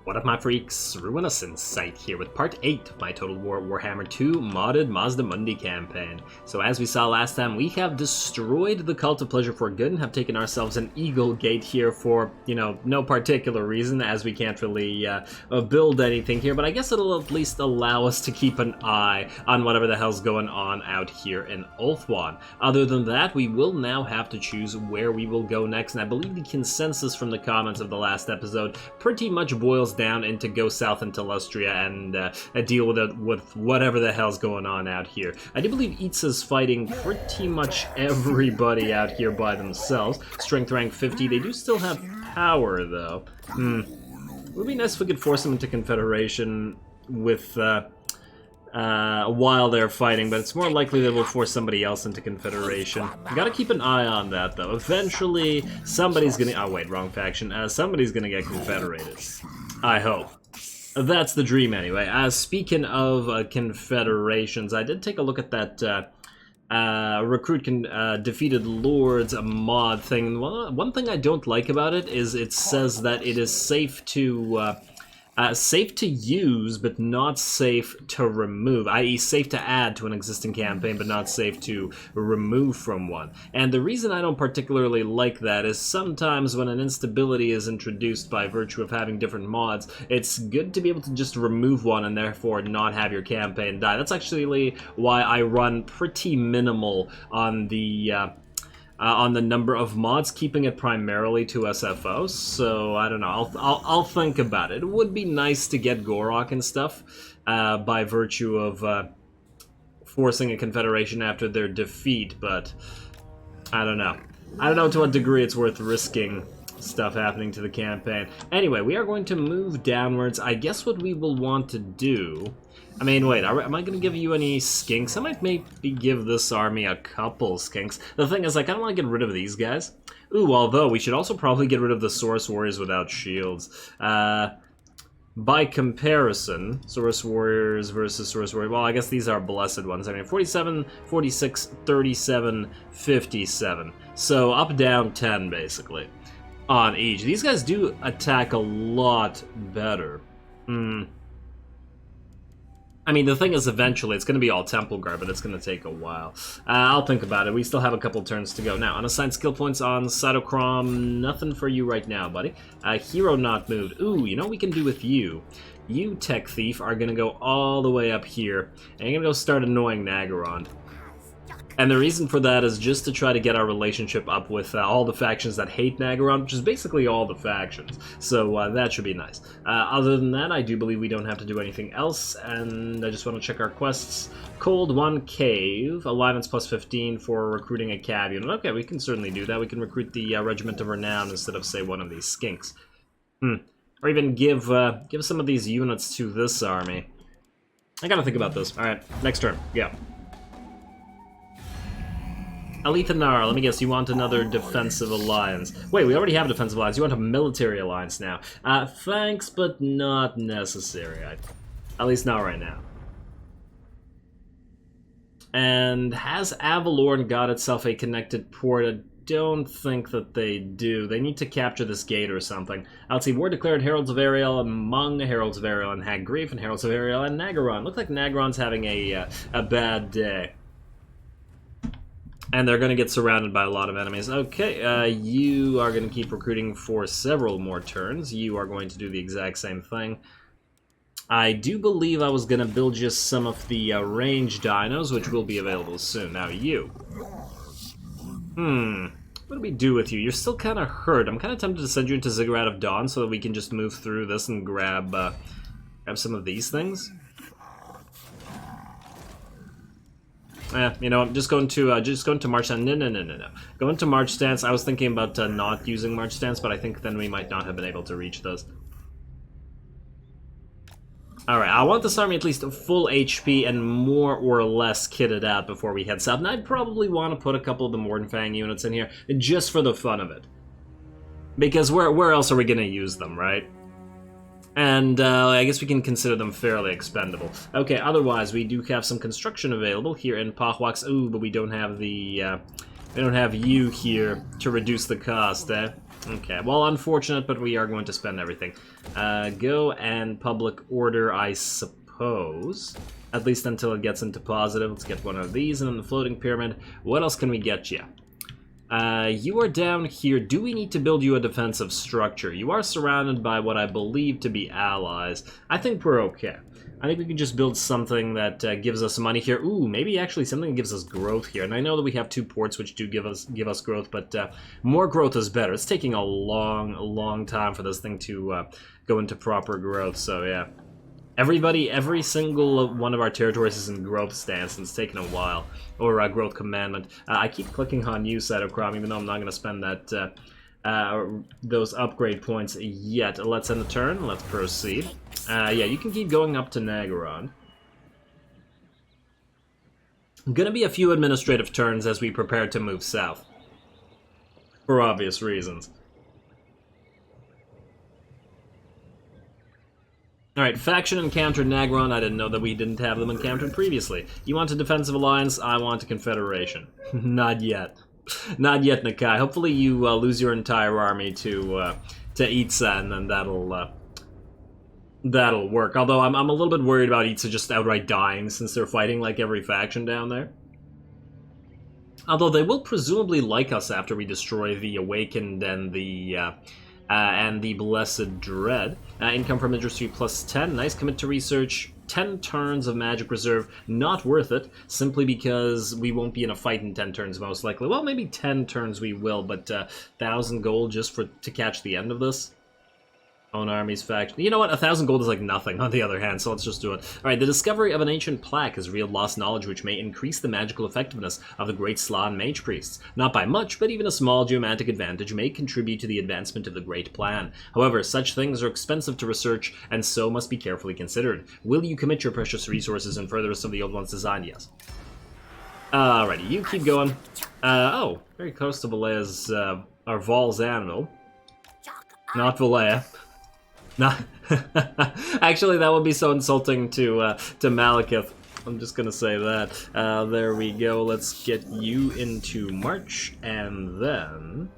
What up, my freaks? Ruinous Insight here with part 8 of my Total Warhammer II modded Mazdamundi campaign. So as we saw last time, we have destroyed the Cult of Pleasure for good and have taken ourselves an Eagle Gate here for, you know, no particular reason, as we can't really build anything here, but I guess it'll at least allow us to keep an eye on whatever the hell's going on out here in Ulthuan. Other than that, we will now have to choose where we will go next, and I believe the consensus from the comments of the last episode pretty much boils down into go south into Lustria and deal with whatever the hell's going on out here. I do believe Eats is fighting pretty much everybody out here by themselves. Strength rank 50. They do still have power, though. It would be nice if we could force them into Confederation with while they're fighting, but it's more likely that we'll force somebody else into Confederation. You gotta keep an eye on that, though. Eventually, somebody's gonna... Oh, wait, wrong faction. Somebody's gonna get Confederated. I hope. That's the dream, anyway. Speaking of Confederations, I did take a look at that recruit defeated lords mod thing. One thing I don't like about it is it says that it is safe to use, but not safe to remove, i.e. safe to add to an existing campaign, but not safe to remove from one. And the reason I don't particularly like that is sometimes when an instability is introduced by virtue of having different mods, it's good to be able to just remove one and therefore not have your campaign die. That's actually why I run pretty minimal on the number of mods, keeping it primarily to SFO, so I don't know, I'll think about it. It would be nice to get Gorok and stuff by virtue of forcing a Confederation after their defeat, but I don't know. I don't know to what degree it's worth risking stuff happening to the campaign. Anyway, we are going to move downwards. I guess what we will want to do... I mean, wait, am I going to give you any skinks? I might maybe give this army a couple skinks. The thing is, I kind of want to get rid of these guys. Ooh, although we should also probably get rid of the Source Warriors without shields. By comparison, Source Warriors versus Source Warriors, well, I guess these are blessed ones. I mean, 47, 46, 37, 57. So up, down 10, basically, on each. These guys do attack a lot better. I mean, the thing is, eventually, it's going to be all Temple Guard, but it's going to take a while. I'll think about it. We still have a couple turns to go. Now, unassigned skill points on Cytochrome. Nothing for you right now, buddy. Hero not moved. Ooh, you know what we can do with you? You, Tech Thief, are going to go all the way up here, and you're going to go start annoying Nagaron. And the reason for that is just to try to get our relationship up with all the factions that hate Nagaron, which is basically all the factions. So that should be nice. Other than that, I do believe we don't have to do anything else, and I just want to check our quests. Cold 1 Cave, alignments plus 15 for recruiting a cav unit. Okay, we can certainly do that. We can recruit the Regiment of Renown instead of, say, one of these skinks. Or even give some of these units to this army. I gotta think about this. Alright, next turn. Yeah. Alithanar, let me guess, you want another defensive alliance. Wait, we already have a defensive alliance. You want a military alliance now. Thanks, but not necessary. At least not right now. And has Avalorn got itself a connected port? I don't think that they do. They need to capture this gate or something. Let's see, war declared Heralds of Ariel among Heralds of Ariel and Hag Grief and Heralds of Ariel and Nagaron. Looks like Nagaron's having a bad day. And they're going to get surrounded by a lot of enemies. Okay, you are going to keep recruiting for several more turns. You are going to do the exact same thing. I do believe I was going to build just some of the range dinos, which will be available soon. Now you. What do we do with you? You're still kind of hurt. I'm kind of tempted to send you into Ziggurat of Dawn so that we can just move through this and grab some of these things. You know, I'm just going to March Stance. No. Go into March Stance. I was thinking about not using March Stance, but I think then we might not have been able to reach those. Alright, I want this army at least full HP and more or less kitted out before we head south. And I'd probably want to put a couple of the Mournfang units in here, just for the fun of it. Because where else are we going to use them, right? And I guess we can consider them fairly expendable. Okay, otherwise we do have some construction available here in Pahwax. Ooh, but we don't have the we don't have you here to reduce the cost, eh? Okay, well, unfortunate, but we are going to spend everything. Go and public order, I suppose. At least until it gets into positive. Let's get one of these, and then the floating pyramid. What else can we get you? You are down here. Do we need to build you a defensive structure? You are surrounded by what I believe to be allies. I think we're okay. I think we can just build something that gives us money here. Ooh, maybe actually something that gives us growth here. And I know that we have 2 ports which do give us growth, but more growth is better. It's taking a long time for this thing to go into proper growth, so yeah. Every single one of our territories is in growth stance, and it's taken a while. Or growth commandment. I keep clicking on use cytochrome, even though I'm not going to spend that those upgrade points yet. Let's end the turn. Let's proceed. Yeah, you can keep going up to Nagaron. Gonna be a few administrative turns as we prepare to move south. For obvious reasons. Alright, faction encountered Nagaron. I didn't know that we didn't have them encountered previously. You want a defensive alliance? I want a confederation. Not yet. Not yet, Nakai. Hopefully you lose your entire army to Itza, and then that'll work. Although I'm a little bit worried about Itza just outright dying, since they're fighting like every faction down there. Although they will presumably like us after we destroy the Awakened and the Blessed Dread. Income from industry plus 10. Nice. Commit to research. 10 turns of magic reserve. Not worth it, simply because we won't be in a fight in 10 turns most likely. Well, maybe 10 turns we will, but 1,000 gold just to catch the end of this? Own armies faction. You know what? 1,000 gold is like nothing, on the other hand, so let's just do it. Alright, the discovery of an ancient plaque has revealed lost knowledge which may increase the magical effectiveness of the great Slann mage priests. Not by much, but even a small geomantic advantage may contribute to the advancement of the great plan. However, such things are expensive to research, and so must be carefully considered. Will you commit your precious resources in furtherance of the old one's design? Yes. Alrighty, you keep going. Oh, very close to Valea's, or Vol's anvil. Not Valea. Nah. Actually, that would be so insulting to Malekith. I'm just gonna say that. There we go. Let's get you into March, and then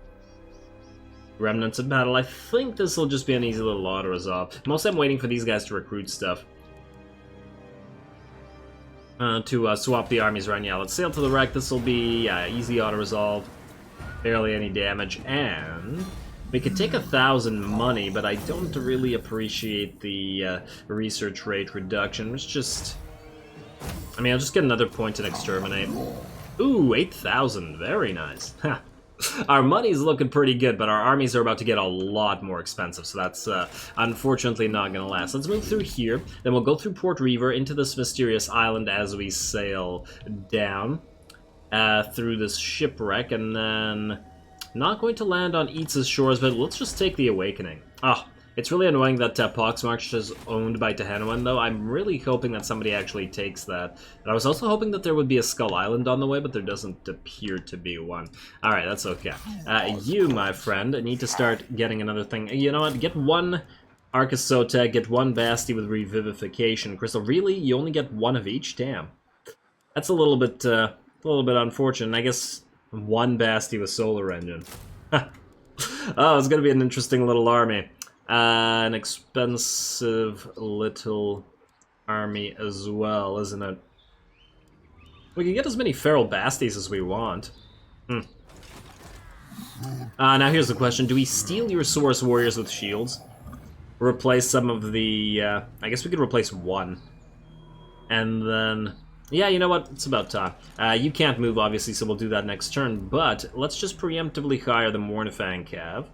Remnants of Battle. I think this will just be an easy little auto-resolve. Mostly I'm waiting for these guys to recruit stuff. To swap the armies around. Yeah, let's sail to the wreck. This will be easy auto-resolve. Barely any damage, and we could take 1,000 money, but I don't really appreciate the research rate reduction. Let's just... I mean, I'll just get another point and exterminate. Ooh, 8,000. Very nice. Our money's looking pretty good, but our armies are about to get a lot more expensive, so that's unfortunately not going to last. Let's move through here, then we'll go through Port Reaver into this mysterious island as we sail down through this shipwreck, and then... Not going to land on Itza's shores, but let's just take the Awakening. Ah, it's really annoying that Poxmarch is owned by Tehanoan, though. I'm really hoping that somebody actually takes that. And I was also hoping that there would be a Skull Island on the way, but there doesn't appear to be one. Alright, that's okay. You, my friend, need to start getting another thing. You know what? Get one Arcasota, get one Basti with Revivification. Crystal, really? You only get one of each? Damn. That's a little bit unfortunate. I guess... One Basti with Solar Engine. Oh, it's gonna be an interesting little army. An expensive little army as well, isn't it? We can get as many Feral Basties as we want. Now here's the question. Do we steal your Saurus Warriors with shields? Replace some of the... I guess we could replace one. And then... Yeah, you know what? It's about time. You can't move, obviously, so we'll do that next turn, but let's just preemptively hire the Mournfang Cav.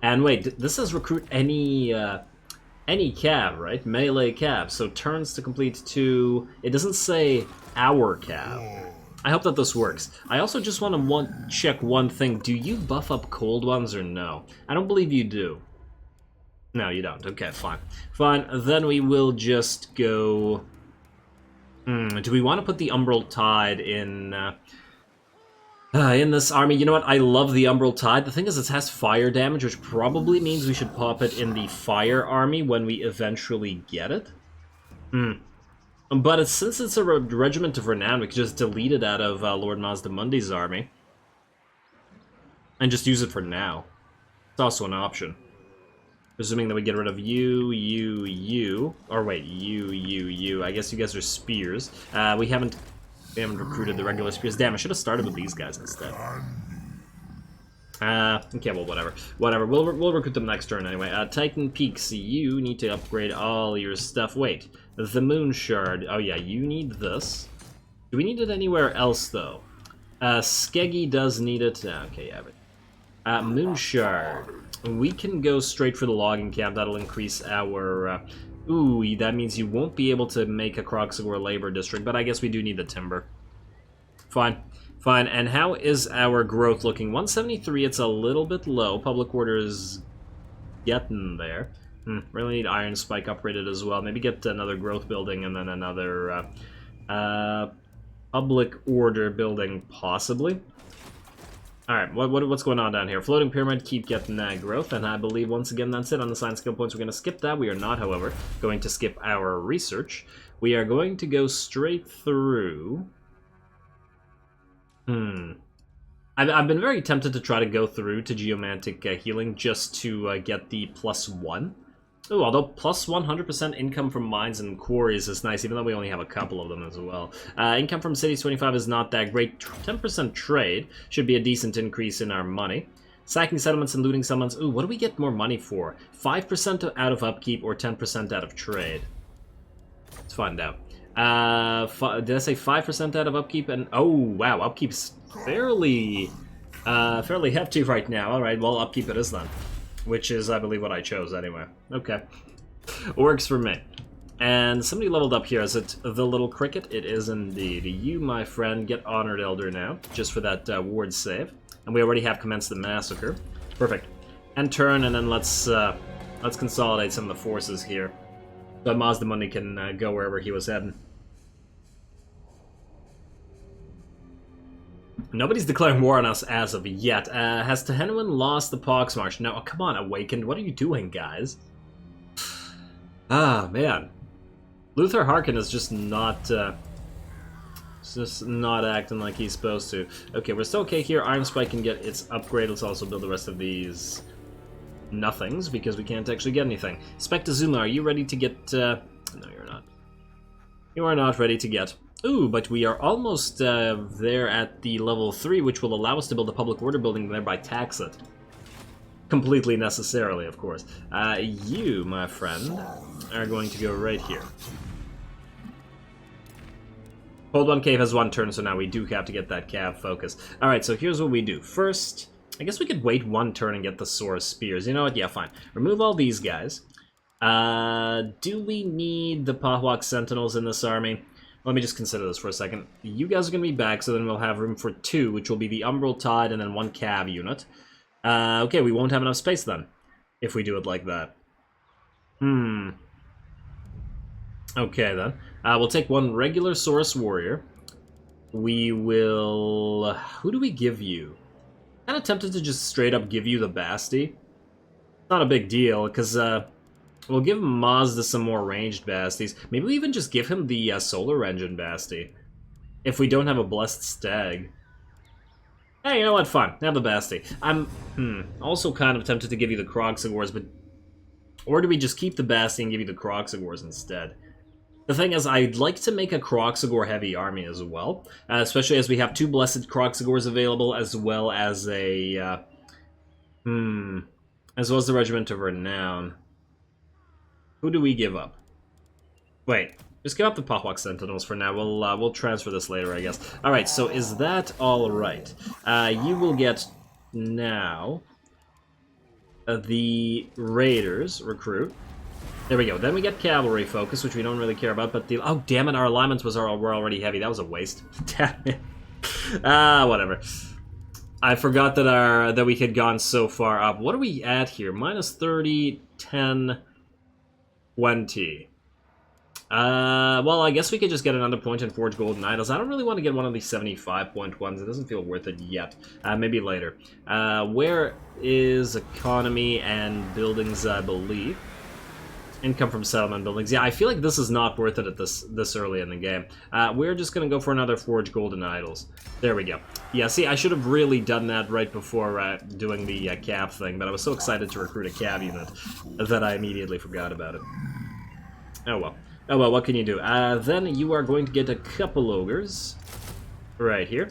And wait, this says recruit any Cav, right? Melee Cav, so turns to complete 2... It doesn't say our Cav. I hope that this works. I also just want to check one thing. Do you buff up cold ones or no? I don't believe you do. No, you don't. Okay, fine. Fine, then we will just go... do we want to put the Umbral Tide in this army? You know what? I love the Umbral Tide. The thing is, it has fire damage, which probably means we should pop it in the Fire Army when we eventually get it. But since it's a Regiment of Renown, we could just delete it out of Lord Mazdamundi's army. And just use it for now. It's also an option. Presuming that we get rid of you. Or wait, you. I guess you guys are spears. We haven't recruited the regular spears. Damn, I should have started with these guys instead. Okay, well, whatever. Whatever, we'll recruit them next turn anyway. Titan Peaks, you need to upgrade all your stuff. Wait, the Moon Shard. Oh yeah, you need this. Do we need it anywhere else, though? Skeggy does need it. Okay, yeah, but... Moon Shard. We can go straight for the logging camp. That'll increase our... Ooh, that means you won't be able to make a Kroxigor labor district, but I guess we do need the timber. Fine. Fine, and how is our growth looking? 173, it's a little bit low. Public order is getting there. Really need Iron Spike upgraded as well. Maybe get another growth building and then another public order building, possibly. Alright, what's going on down here? Floating Pyramid, keep getting that growth, and I believe once again that's it on the science skill points. We're going to skip that. We are not, however, going to skip our research. We are going to go straight through... I've been very tempted to try to go through to Geomantic Healing just to get the +1. Ooh, although plus 100% income from mines and quarries is nice, even though we only have a couple of them as well. Income from cities 25 is not that great. 10% trade should be a decent increase in our money. Sacking settlements and looting settlements. Ooh, what do we get more money for? 5% out of upkeep or 10% out of trade? Let's find out. Did I say 5% out of upkeep? And oh wow, upkeep's fairly hefty right now. All right, well upkeep it is then, which is I believe what I chose anyway. Okay, works for me. And somebody leveled up here. Is it the little cricket? It is indeed. You, my friend, get honored elder now, just for that ward save. And we already have commenced the massacre. Perfect. End turn, and then let's consolidate some of the forces here, so Mazdamundi can go wherever he was heading. Nobody's declaring war on us as of yet. Has Tehenuan lost the Poxmarch? No, oh, come on, Awakened. What are you doing, guys? Ah, man. Luther Harkin is just not acting like he's supposed to. Okay, we're still okay here. Iron Spike can get its upgrade. Let's also build the rest of these nothings, because we can't actually get anything. Spectazuma, are you ready to get... No, you're not. You are not ready to get... Ooh, but we are almost there at the level 3, which will allow us to build a public order building and thereby tax it. Completely necessarily, of course. You, my friend, are going to go right here. Hold One Cave has 1 turn, so now we do have to get that Cav focus. Alright, so here's what we do. First, I guess we could wait 1 turn and get the Saurus Spears. You know what? Yeah, fine. Remove all these guys. Do we need the Pahwak Sentinels in this army? Let me just consider this for a second. You guys are going to be back, so then we'll have room for 2, which will be the Umbral Tide and then 1 Cav unit. Okay, we won't have enough space then, if we do it like that. Okay, then. We'll take 1 regular Saurus Warrior. We will... Who do we give you? Kind of tempted to just straight up give you the Basti. Not a big deal, because... we'll give Mazda some more ranged Basties. Maybe we even just give him the Solar Engine Basti, if we don't have a Blessed Stag. Hey, you know what? Fine. Have the Basti. I'm also kind of tempted to give you the Kroxigors, but... Or do we just keep the Basti and give you the Kroxigors instead? The thing is, I'd like to make a Kroxigor heavy army as well, especially as we have 2 Blessed Kroxigors available, as well as a... as well as the Regiment of Renown. Who do we give up? Wait, just give up the Pahwak Sentinels for now. We'll transfer this later, I guess. Alright, so is that alright? You will get now the Raiders recruit. There we go. Then we get Cavalry focus, which we don't really care about, but the... Oh, damn it, our alignments were already heavy. That was a waste. Damn it. Whatever. I forgot that we had gone so far up. What are we at here? Minus 30, 10... 20. Well, I guess we could just get another point and forge golden idols. I don't really want to get one of these 75-point ones. It doesn't feel worth it yet. Maybe later. Where is economy and buildings, I believe? Income from settlement buildings. Yeah, I feel like this is not worth it at this early in the game. We're just gonna go for another Forge Golden Idols. There we go. Yeah, see, I should have really done that right before doing the Cav thing, but I was so excited to recruit a Cav unit that I immediately forgot about it. Oh well. Oh well, what can you do? Then you are going to get a couple ogres right here.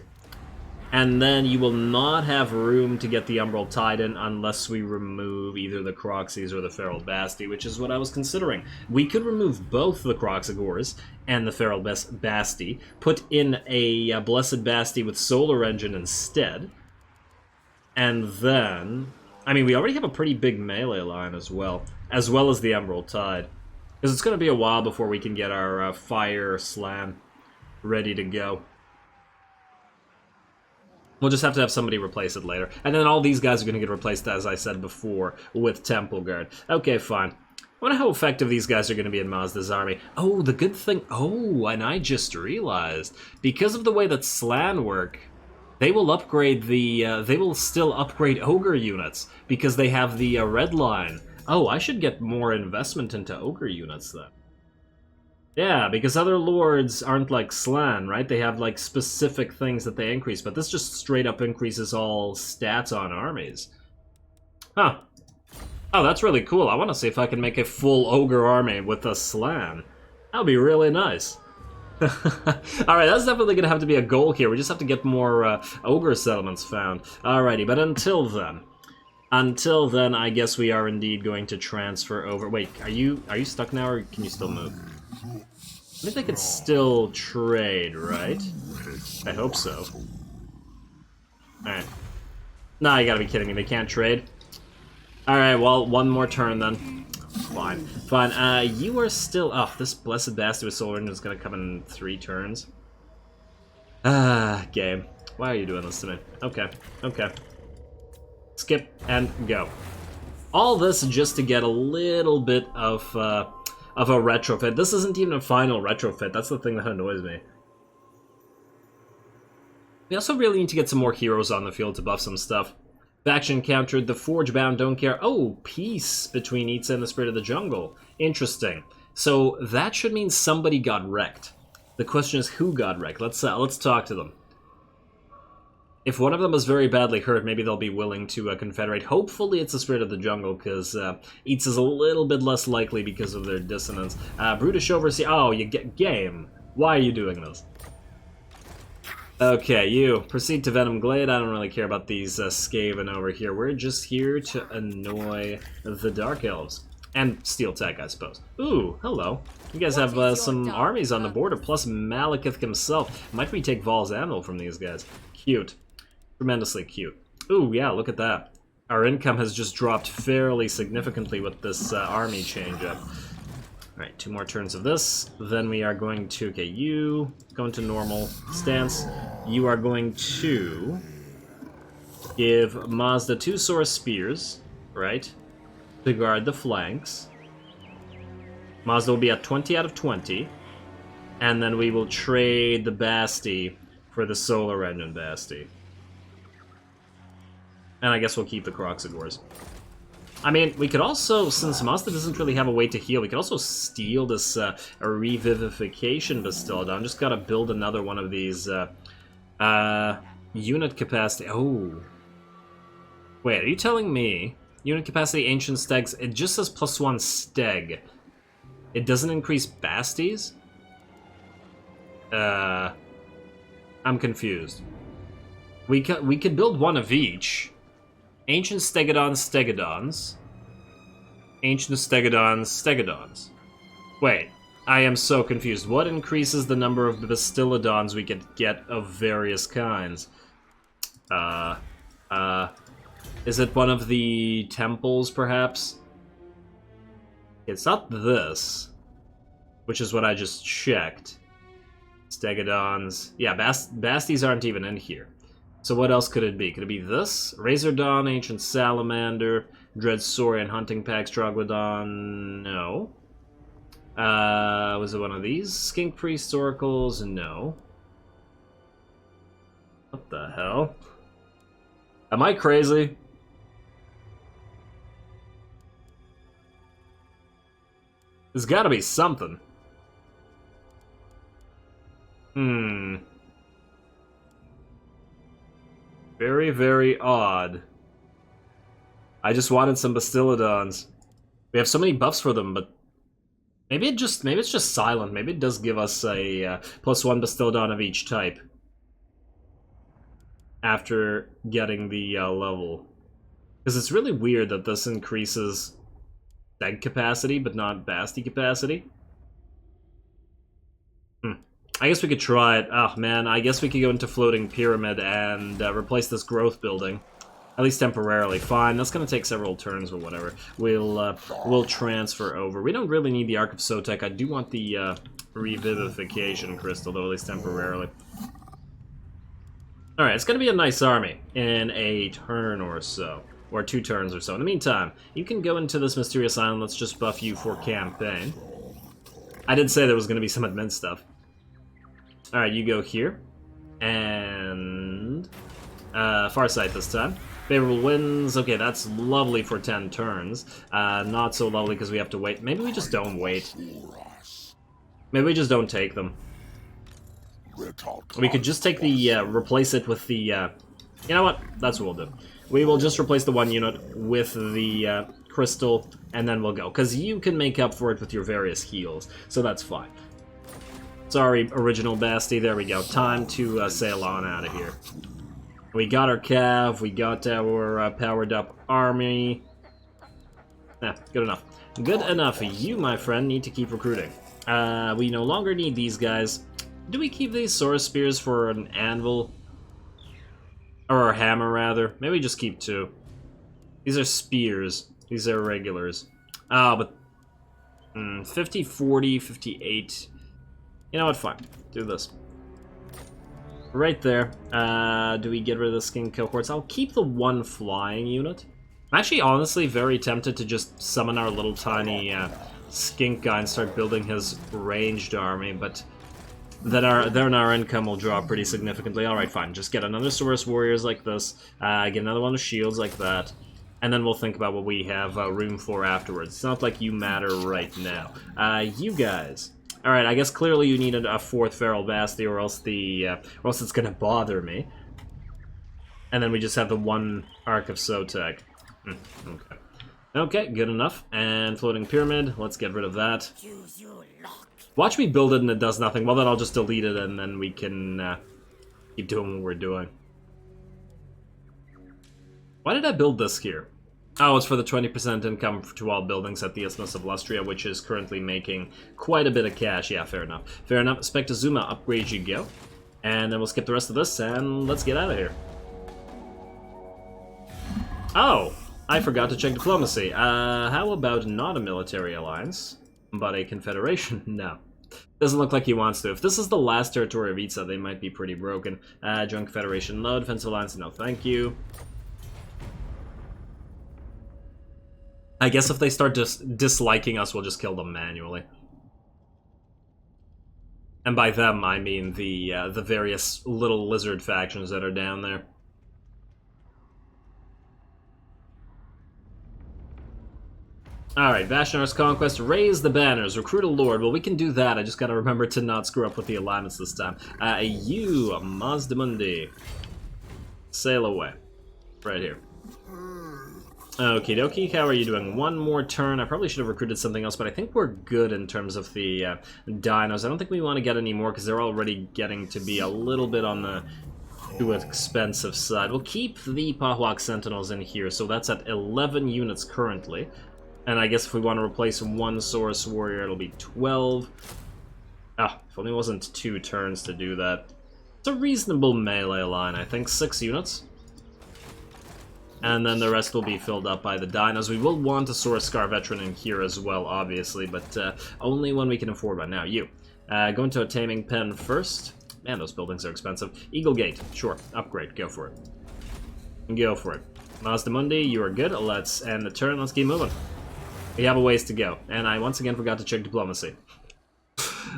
And then you will not have room to get the Umbral Titan unless we remove either the Croxies or the Feral Basti, which is what I was considering. We could remove both the Croxigores and the Feral Basti, put in a Blessed Basti with Solar Engine instead, and then... I mean, we already have a pretty big melee line as well as the Umbral Tide. Because it's going to be a while before we can get our Fire Slann ready to go. We'll just have to have somebody replace it later. And then all these guys are going to get replaced, as I said before, with Temple Guard. Okay, fine. I wonder how effective these guys are going to be in Mazda's army. Oh, the good thing... Oh, and I just realized. Because of the way that Slann work, they will upgrade the... they will still upgrade Ogre units, because they have the red line. Oh, I should get more investment into Ogre units, then. Yeah, because other lords aren't like Slann, right? They have, like, specific things that they increase, but this just straight up increases all stats on armies. Huh. Oh, that's really cool. I want to see if I can make a full Ogre army with a Slann. That would be really nice. Alright, that's definitely going to have to be a goal here. We just have to get more Ogre settlements found. Alrighty, but until then, I guess we are indeed going to transfer over... Wait, are you stuck now, or can you still move? I think they could still trade, right? I hope so. Alright. Nah, you gotta be kidding me, they can't trade? Alright, well, one more turn then. Fine. Fine, you are still... Oh, this Blessed Bastard with Solar Engine is gonna come in 3 turns. Game. Why are you doing this to me? Okay, okay. Skip and go. All this just to get a little bit of a retrofit. This isn't even a final retrofit. That's the thing that annoys me. We also really need to get some more heroes on the field to buff some stuff. Faction countered. The Forge-bound don't care. Oh, peace between Itza and the Spirit of the Jungle. Interesting. So that should mean somebody got wrecked. The question is who got wrecked. Let's talk to them. If one of them is very badly hurt, maybe they'll be willing to confederate. Hopefully it's the Spirit of the Jungle, because Eats is a little bit less likely because of their dissonance. Brutish Overseer... Oh, you get... Game. Why are you doing this? Okay, you. Proceed to Venom Glade. I don't really care about these Skaven over here. We're just here to annoy the Dark Elves. And Steel Tech, I suppose. Ooh, hello. You guys have some armies on the border, plus Malekith himself. Might we take Val's Anvil from these guys? Cute. Tremendously cute. Ooh, yeah, look at that. Our income has just dropped fairly significantly with this army change-up. Alright, 2 more turns of this. Then we are going to... Okay, you go into normal stance. You are going to give Mazda 2 Source Spears, right, to guard the flanks. Mazda will be at 20 out of 20. And then we will trade the Basti for the Solar Engine Basti. And I guess we'll keep the Croxigores. I mean, we could also, since Mazda doesn't really have a way to heal, we could also steal this Revivification Bastiladon. Just gotta build another one of these unit capacity. Oh. Wait, are you telling me unit capacity Ancient Stegs, it just says +1 Steg. It doesn't increase Basties? I'm confused. We could build one of each. Ancient Stegodons. Ancient Stegodons. Wait, I am so confused. What increases the number of Bastiladons we could get of various kinds? Is it one of the temples, perhaps? It's not this, which is what I just checked. Stegodons. Yeah, Basties aren't even in here. So what else could it be? Could it be this? Razordon, Ancient Salamander, Dread Saurian, Hunting Pack, Troglodon... No. Was it one of these? Skink Priest Oracles? No. What the hell? Am I crazy? There's gotta be something. Very, very odd. I just wanted some Bastiladons. We have so many buffs for them, but maybe it's just silent. Maybe it does give us a +1 Bastiladon of each type after getting the level. Because it's really weird that this increases Steg capacity, but not Basti capacity. I guess we could try it. Oh man, I guess we could go into Floating Pyramid and replace this growth building. At least temporarily. Fine, that's gonna take several turns or whatever. We'll transfer over. We don't really need the Ark of Sotek. I do want the Revivification Crystal, though, at least temporarily. Alright, it's gonna be a nice army in a turn or so. Or 2 turns or so. In the meantime, you can go into this Mysterious Island. Let's just buff you for campaign. I did say there was gonna be some admin stuff. Alright, you go here. And Farsight this time. Favorable winds. Okay, that's lovely for 10 turns. Not so lovely because we have to wait. Maybe we just don't wait. Maybe we just don't take them. We could just take the, replace it with the, you know what? That's what we'll do. We will just replace the 1 unit with the, crystal, and then we'll go. Because you can make up for it with your various heals, so that's fine. Sorry, original Basti. There we go. Time to sail on out of here. We got our cav, we got our powered up army. Good enough. Good enough. You, my friend, need to keep recruiting. We no longer need these guys. Do we keep these Saurus Spears for an anvil? Or a hammer, rather? Maybe we just keep 2. These are spears. These are regulars. But 50, 40, 58. You know what? Fine. Do this. Right there. Do we get rid of the skink cohorts? I'll keep the 1 flying unit. I'm actually honestly very tempted to just summon our little tiny skink guy and start building his ranged army, but then our income will drop pretty significantly. Alright, fine. Just get another Saurus Warriors like this, get another one of shields like that, and then we'll think about what we have room for afterwards. It's not like you matter right now. You guys. Alright, I guess clearly you need a 4th Feral Basti, or else it's gonna bother me. And then we just have the 1 Ark of Sotek. Okay. Okay, good enough. And Floating Pyramid, let's get rid of that. Watch me build it and it does nothing. Well, then I'll just delete it and then we can keep doing what we're doing. Why did I build this here? Oh, it's for the 20% income to all buildings at the Isthmus of Lustria, which is currently making quite a bit of cash. Yeah, fair enough. Fair enough. Spectazuma, upgrade you go. And then we'll skip the rest of this, and let's get out of here. Oh, I forgot to check diplomacy. How about not a military alliance, but a confederation? No. Doesn't look like he wants to. If this is the last territory of Itza, they might be pretty broken. Join confederation. No defensive alliance. No, thank you. I guess if they start disliking us, we'll just kill them manually. And by them, I mean the various little lizard factions that are down there. Alright, Vashnar's Conquest, raise the banners, recruit a lord. Well, we can do that, I just gotta remember to not screw up with the alignments this time. You, Mazdamundi, sail away. Right here. Okie dokie, how are you doing? 1 more turn. I probably should have recruited something else, but I think we're good in terms of the dinos. I don't think we want to get any more because they're already getting to be a little bit on the too expensive side. We'll keep the Pahwak Sentinels in here, so that's at 11 units currently. And I guess if we want to replace 1 Saurus Warrior, it'll be 12. Ah, if only it wasn't 2 turns to do that. It's a reasonable melee line, I think. 6 units. And then the rest will be filled up by the dinos. We will want a Saurus Scar Veteran in here as well, obviously, but only when we can afford one. Now, you. Go into a Taming Pen first. Man, those buildings are expensive. Eagle Gate. Sure. Upgrade. Go for it. Go for it. Mazdamundi, you are good. Let's end the turn. Let's keep moving. We have a ways to go. And I once again forgot to check diplomacy.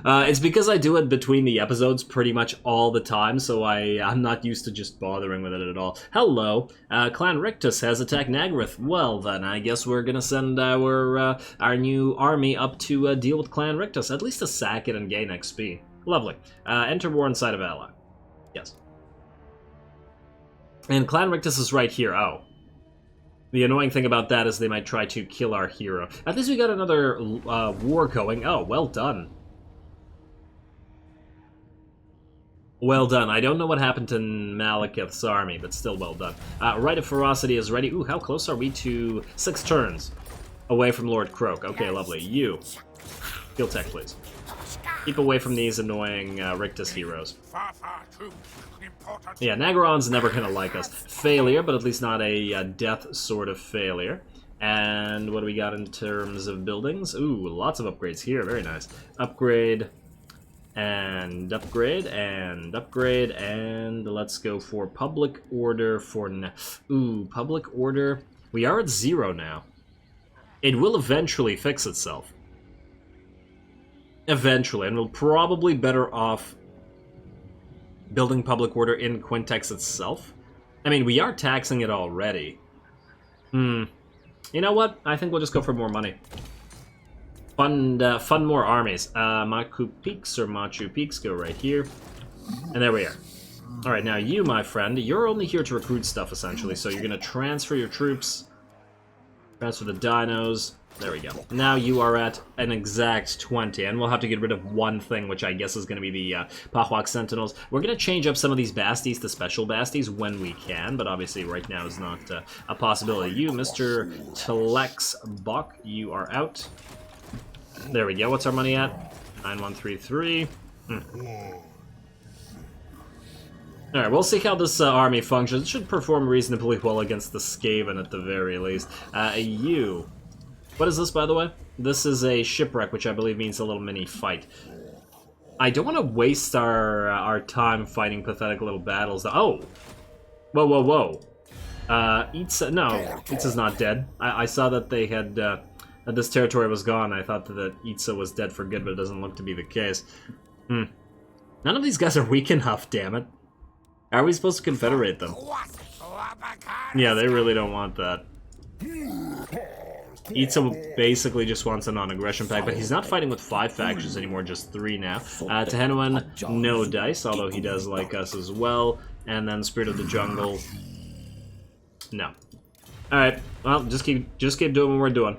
It's because I do it between the episodes pretty much all the time, so I'm not used to just bothering with it at all. Hello, Clan Rictus has attacked Nagarath. Well then, I guess we're gonna send our new army up to deal with Clan Rictus, at least to sack it and gain XP. Lovely. Enter war inside of ally. Yes. And Clan Rictus is right here. Oh. The annoying thing about that is they might try to kill our hero. At least we got another war going. Oh, well done. Well done. I don't know what happened to Malekith's army, but still well done. Rite of Ferocity is ready. Ooh, how close are we to 6 turns away from Lord Croak? Okay, lovely. You. Heal tech, please. Keep away from these annoying Rictus heroes. Yeah, Nagaron's never gonna like us. Failure, but at least not a death sort of failure. And what do we got in terms of buildings? Ooh, lots of upgrades here. Very nice. Upgrade, and upgrade, and upgrade, and let's go for public order for now. Ooh, public order. We are at 0 now. It will eventually fix itself. Eventually, and we'll probably better off building public order in Quintex itself. I mean, we are taxing it already. You know what? I think we'll just go for more money. Fund more armies. Machu Peaks go right here. And there we are. Alright, now you, my friend, you're only here to recruit stuff, essentially. So you're going to transfer your troops. Transfer the dinos. There we go. Now you are at an exact 20, and we'll have to get rid of one thing, which I guess is going to be the Pahwak Sentinels. We're going to change up some of these basties to special basties when we can, but obviously right now is not a possibility. You, Mr. Telex Bach, you are out. There we go. What's our money at? 9133. Alright, we'll see how this army functions. It should perform reasonably well against the Skaven at the very least. You... What is this, by the way? This is a Shipwreck, which I believe means a little mini-fight. I don't want to waste our time fighting pathetic little battles. Oh! Whoa, whoa, whoa. Itza... No, Itza's not dead. I saw that they had... that this territory was gone. I thought that Itza was dead for good, but it doesn't look to be the case. None of these guys are weak enough, damn it. How are we supposed to confederate them? Yeah, they really don't want that. Itza basically just wants a non-aggression pact, but he's not fighting with 5 factions anymore, just 3 now. Tehenuan, no dice, although he does like us as well. And then Spirit of the Jungle, no. Alright, well, just keep doing what we're doing.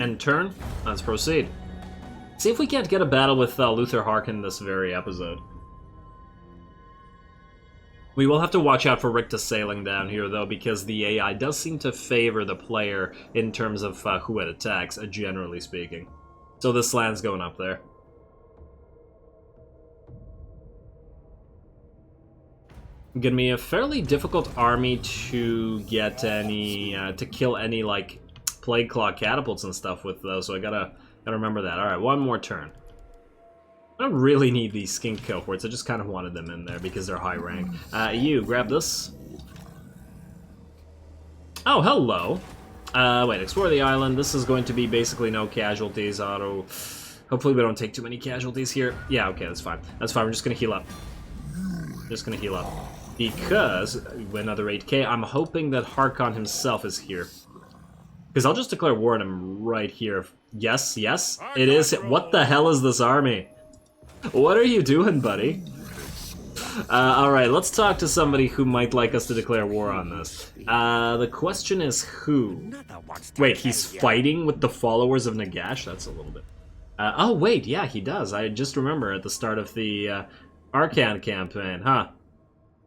End turn, let's proceed. See if we can't get a battle with Luther Harkin this very episode. We will have to watch out for Rictus sailing down here, though, because the AI does seem to favor the player in terms of who it attacks, generally speaking. So the Slann's going up there. Gonna be a fairly difficult army to get any, to kill any, like, Plague Claw catapults and stuff with, though, so I gotta remember that. Alright, one more turn. I don't really need these skink cohorts, I just kind of wanted them in there because they're high rank. You, grab this. Oh, hello. Wait, explore the island. This is going to be basically no casualties, auto. Hopefully we don't take too many casualties here. Yeah, okay, that's fine. That's fine, we're just gonna heal up. Just gonna heal up. Because, another 8k, I'm hoping that Harkon himself is here. Because I'll just declare war on him right here. Yes, yes, it is. What the hell is this army? What are you doing, buddy? Alright, let's talk to somebody who might like us to declare war on this. The question is who? Wait, he's fighting with the followers of Nagash? That's a little bit... oh, wait, yeah, he does. I just remember at the start of the Arcan campaign, huh?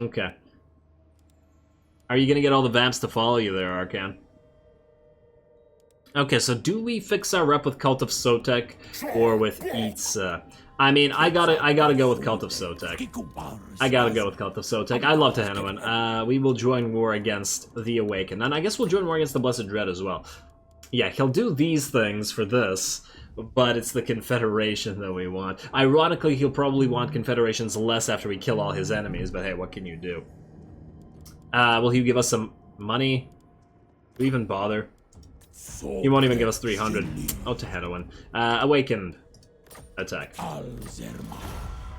Okay. Are you gonna get all the vamps to follow you there, Arcan? Okay, so do we fix our rep with Cult of Sotek or with Itza? I mean, I gotta go with Cult of Sotek. I gotta go with Cult of Sotek. I love Tehenuan. We will join war against the Awakened, and I guess we'll join war against the Blessed Dread as well. Yeah, he'll do these things for this, but it's the Confederation that we want. Ironically, he'll probably want Confederations less after we kill all his enemies, but hey, what can you do? Will he give us some money? Do we even bother? He won't even give us 300. Oh, Tehenuan. Awakened. attack.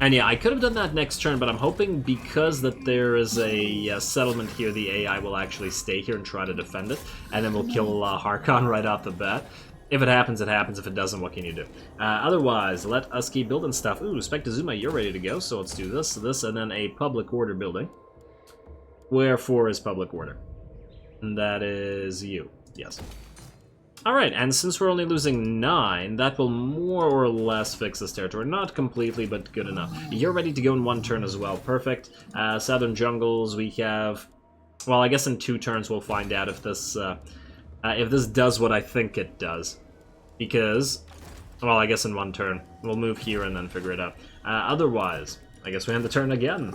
And yeah, I could have done that next turn, but I'm hoping because that there is a settlement here, the AI will actually stay here and try to defend it, and then we'll kill Harkon right off the bat. If it happens, it happens. If it doesn't, what can you do? Otherwise, let us keep building stuff. Ooh, Spectazuma, you're ready to go, so let's do this, and then a public order building. Where for is public order? And that is you. Yes. Alright, and since we're only losing 9, that will more or less fix this territory. Not completely, but good enough. You're ready to go in 1 turn as well. Perfect. Southern Jungles, we have... Well, I guess in 2 turns we'll find out if this does what I think it does. Because... Well, I guess in 1 turn. We'll move here and then figure it out. Otherwise, I guess we end the turn again.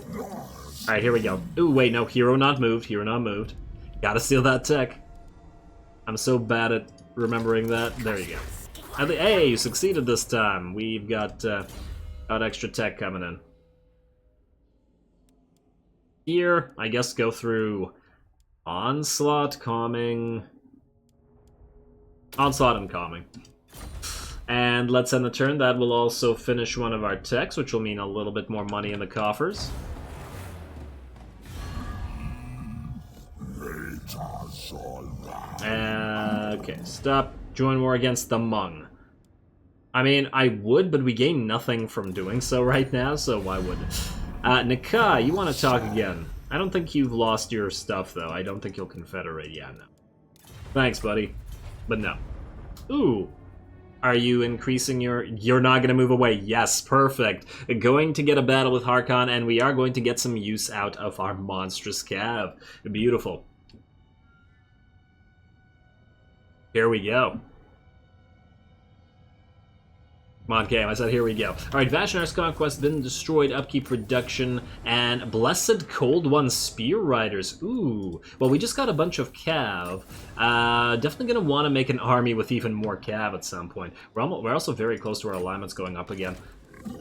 Alright, here we go. Ooh, wait, no. Hero not moved. Hero not moved. Gotta steal that tech. I'm so bad at remembering that. There you go. Hey, you succeeded this time. We've got extra tech coming in. Here, I guess go through Onslaught, Calming... Onslaught and Calming. And let's end the turn. That will also finish one of our techs, which will mean a little bit more money in the coffers. Okay, stop. Join war against the Hmong. I mean, I would, but we gain nothing from doing so right now, so why wouldn't? Nakai, you want to talk again? I don't think you've lost your stuff, though. I don't think you'll confederate. Yeah, no. Thanks, buddy. But no. Ooh. Are you increasing your... You're not going to move away. Yes, perfect. Going to get a battle with Harkon, and we are going to get some use out of our monstrous cav. Beautiful. Here we go. Come on, game. I said here we go. Alright, Vashnar's Conquest, been destroyed, upkeep reduction, and Blessed Cold One Spear Riders. Ooh. Well, we just got a bunch of cav. Definitely going to want to make an army with even more cav at some point. We're also very close to our alignments going up again.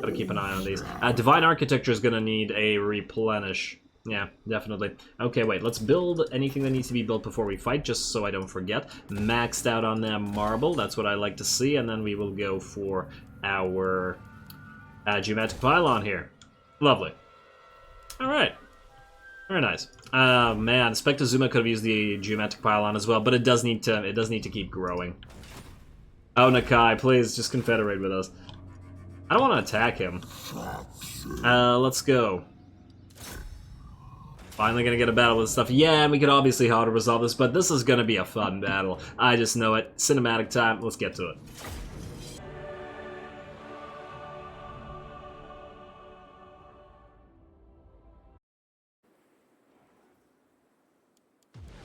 Gotta keep an eye on these. Divine Architecture is going to need a replenish. Yeah, definitely. Okay, wait, let's build anything that needs to be built before we fight, just so I don't forget. Maxed out on that marble, that's what I like to see, and then we will go for our geometric pylon here. Lovely. Alright. Very nice. Man, Spectazuma could have used the geometric pylon as well, but it does need to keep growing. Oh, Nakai, please, just confederate with us. I don't want to attack him. Let's go. Finally gonna get a battle with stuff. Yeah, and we could obviously auto-resolve this, but this is gonna be a fun battle. I just know it. Cinematic time, let's get to it.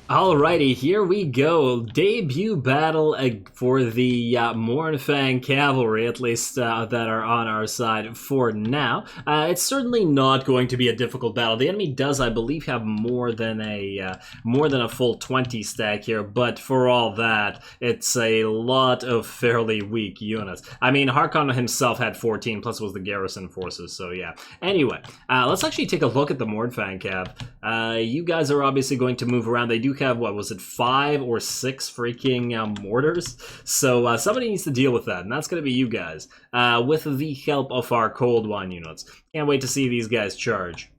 Alrighty, here we go. Debut battle for the Mournfang Cavalry, at least that are on our side for now. It's certainly not going to be a difficult battle. The enemy does, I believe, have more than a full 20 stack here, but for all that, it's a lot of fairly weak units. I mean, Harkon himself had 14, plus was the garrison forces, so yeah. Anyway, let's actually take a look at the Mournfang Cav. You guys are obviously going to move around. They do have, what was it, 5 or 6 freaking mortars? So somebody needs to deal with that, and that's going to be you guys, with the help of our Cold One units. Can't wait to see these guys charge.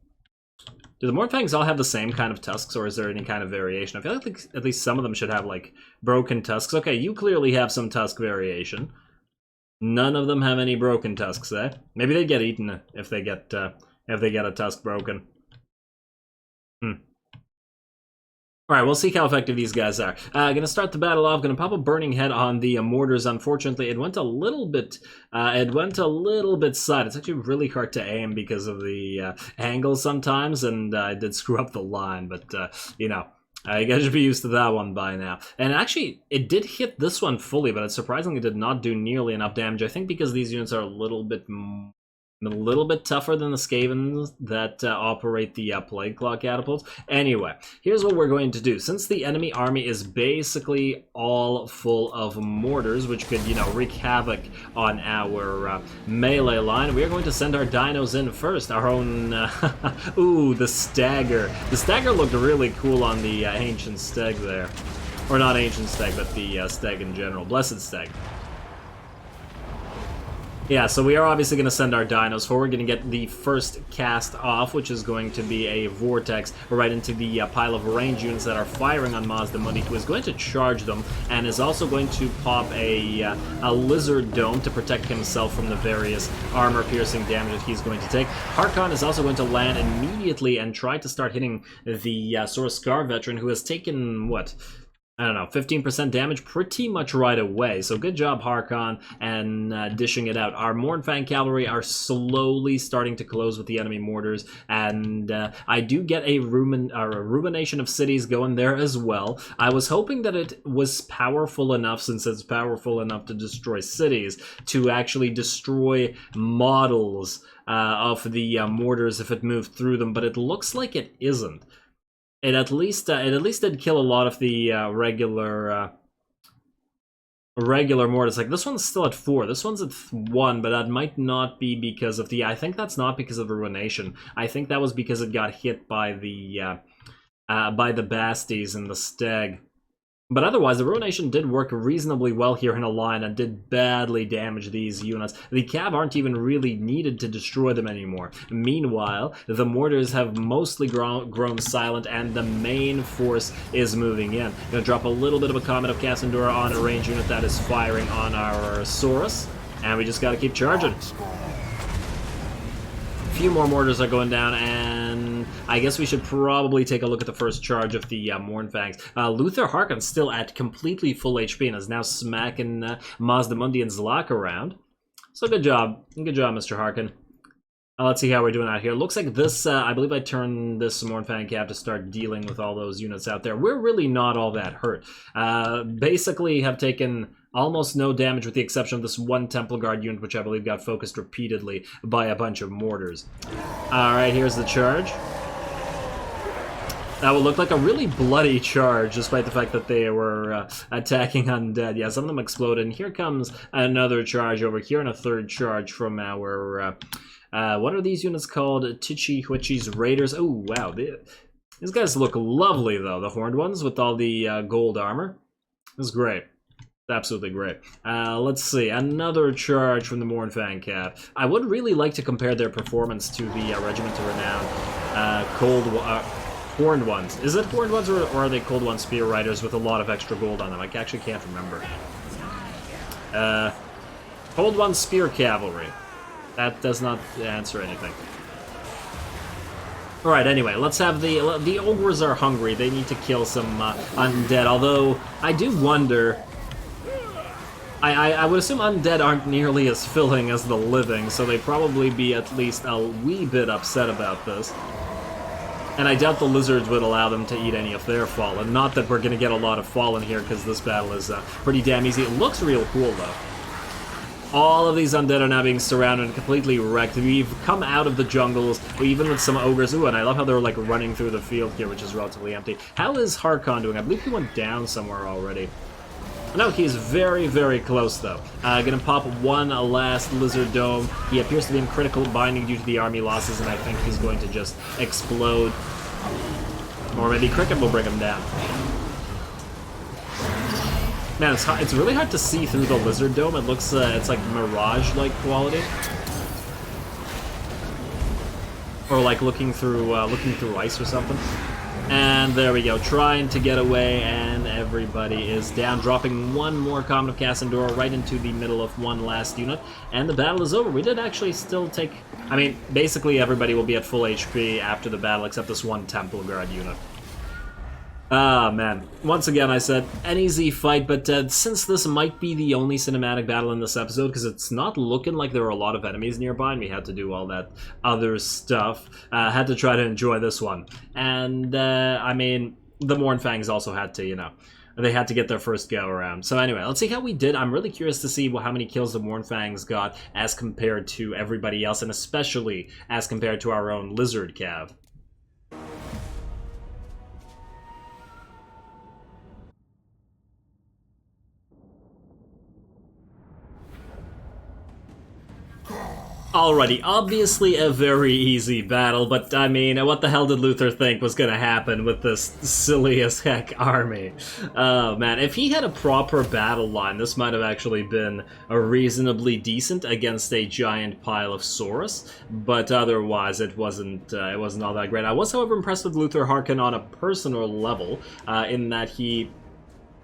Do the Mournfangs all have the same kind of tusks, or is there any kind of variation? I feel like at least some of them should have, like, broken tusks. Okay, you clearly have some tusk variation. None of them have any broken tusks, eh? Maybe they get eaten if they get a tusk broken. Alright, we'll see how effective these guys are. Gonna start the battle off, gonna pop a Burning Head on the mortars. Unfortunately, it went a little bit side. It's actually really hard to aim because of the angle sometimes, and I did screw up the line, but, you know, you guys should be used to that one by now. And actually, it did hit this one fully, but it surprisingly did not do nearly enough damage. I think because these units are a little bit tougher than the Skavens that operate the Plague Claw catapults. Anyway, here's what we're going to do. Since the enemy army is basically all full of mortars, which could, you know, wreak havoc on our melee line, we are going to send our dinos in first. Our own... ooh, the Stagger. The Stagger looked really cool on the Ancient Stag there. Or not Ancient Stag, but the Stag in general. Blessed Stag. Yeah, so we are obviously going to send our dinos forward. We're going to get the first cast off, which is going to be a vortex right into the pile of range units that are firing on Mazdamundi, who is going to charge them, and is also going to pop a lizard dome to protect himself from the various armor-piercing damage that he's going to take. Harkon is also going to land immediately and try to start hitting the Sor-Scar veteran, who has taken, what? I don't know, 15% damage pretty much right away. So good job, Harkon, and dishing it out. Our Mournfang cavalry are slowly starting to close with the enemy mortars, and I do get a rumination of cities going there as well. I was hoping that it was powerful enough, since it's powerful enough to destroy cities, to actually destroy models of the mortars if it moved through them, but it looks like it isn't. It at least did kill a lot of the regular mortars. Like, this one's still at 4. This one's at 1, but that might not be because of the... I think that's not because of the ruination. I think that was because it got hit by the Basties and the Steg. But otherwise, the ruination did work reasonably well here in a line and did badly damage these units. The Cav aren't even really needed to destroy them anymore. Meanwhile, the mortars have mostly grown silent, and the main force is moving in. Gonna drop a little bit of a Comet of Cassandora on a range unit that is firing on our Saurus, and we just gotta keep charging. A few more mortars are going down, and I guess we should probably take a look at the first charge of the Mournfangs. Luther Harkon's still at completely full HP and is now smacking Mazdamundi and Zlak around. So good job. Good job, Mr. Harkon. Let's see how we're doing out here. Looks like this, I believe I turned this Mournfang Cav to start dealing with all those units out there. We're really not all that hurt. Basically have taken almost no damage with the exception of this one Temple Guard unit, which I believe got focused repeatedly by a bunch of mortars. Alright, here's the charge. That will look like a really bloody charge, despite the fact that they were attacking undead. Yeah, some of them exploded, and here comes another charge over here, and a third charge from our... what are these units called? Titchy Witchy's Raiders. Oh, wow. These guys look lovely, though. The horned ones with all the gold armor. This is great. Absolutely great. Let's see. Another charge from the Mournfang Cav. I would really like to compare their performance to the Regiment of Renown Horned ones. Is it Horned ones, or are they Cold One Spear Riders with a lot of extra gold on them? I actually can't remember. Cold One Spear Cavalry. That does not answer anything. Alright, anyway, let's have the ogres are hungry. They need to kill some undead, although I do wonder... I would assume undead aren't nearly as filling as the living, so they'd probably be at least a wee bit upset about this. And I doubt the lizards would allow them to eat any of their fallen. Not that we're going to get a lot of fallen here, because this battle is pretty damn easy. It looks real cool, though. All of these undead are now being surrounded and completely wrecked. We've come out of the jungles, even with some ogres. Ooh, and I love how they're, like, running through the field here, which is relatively empty. How is Harkon doing? I believe he went down somewhere already. No, he's very, very close, though. Gonna pop one last Lizard Dome. He appears to be in critical binding due to the army losses, and I think he's going to just explode. Or maybe Cricket will bring him down. Man, it's really hard to see through the Lizard Dome. It looks, it's like Mirage-like quality. Or like looking through ice or something. And there we go, trying to get away, and everybody is down, dropping one more Comet of Cassandora right into the middle of one last unit, and the battle is over. We did actually still take... I mean, basically everybody will be at full HP after the battle, except this one Temple Guard unit. Ah, man. Once again, I said, an easy fight, but since this might be the only cinematic battle in this episode, because it's not looking like there are a lot of enemies nearby, and we had to do all that other stuff, had to try to enjoy this one. And, I mean, the Mournfangs also had to, you know, they had to get their first go around. So anyway, let's see how we did. I'm really curious to see how many kills the Mournfangs got as compared to everybody else, and especially as compared to our own Lizard Cav. Alrighty, obviously a very easy battle, but I mean, what the hell did Luther think was gonna happen with this silly as heck army? Oh man, if he had a proper battle line, this might have actually been a reasonably decent against a giant pile of Saurus, but otherwise it wasn't all that great. I was, however, impressed with Luther Harkin on a personal level, in that he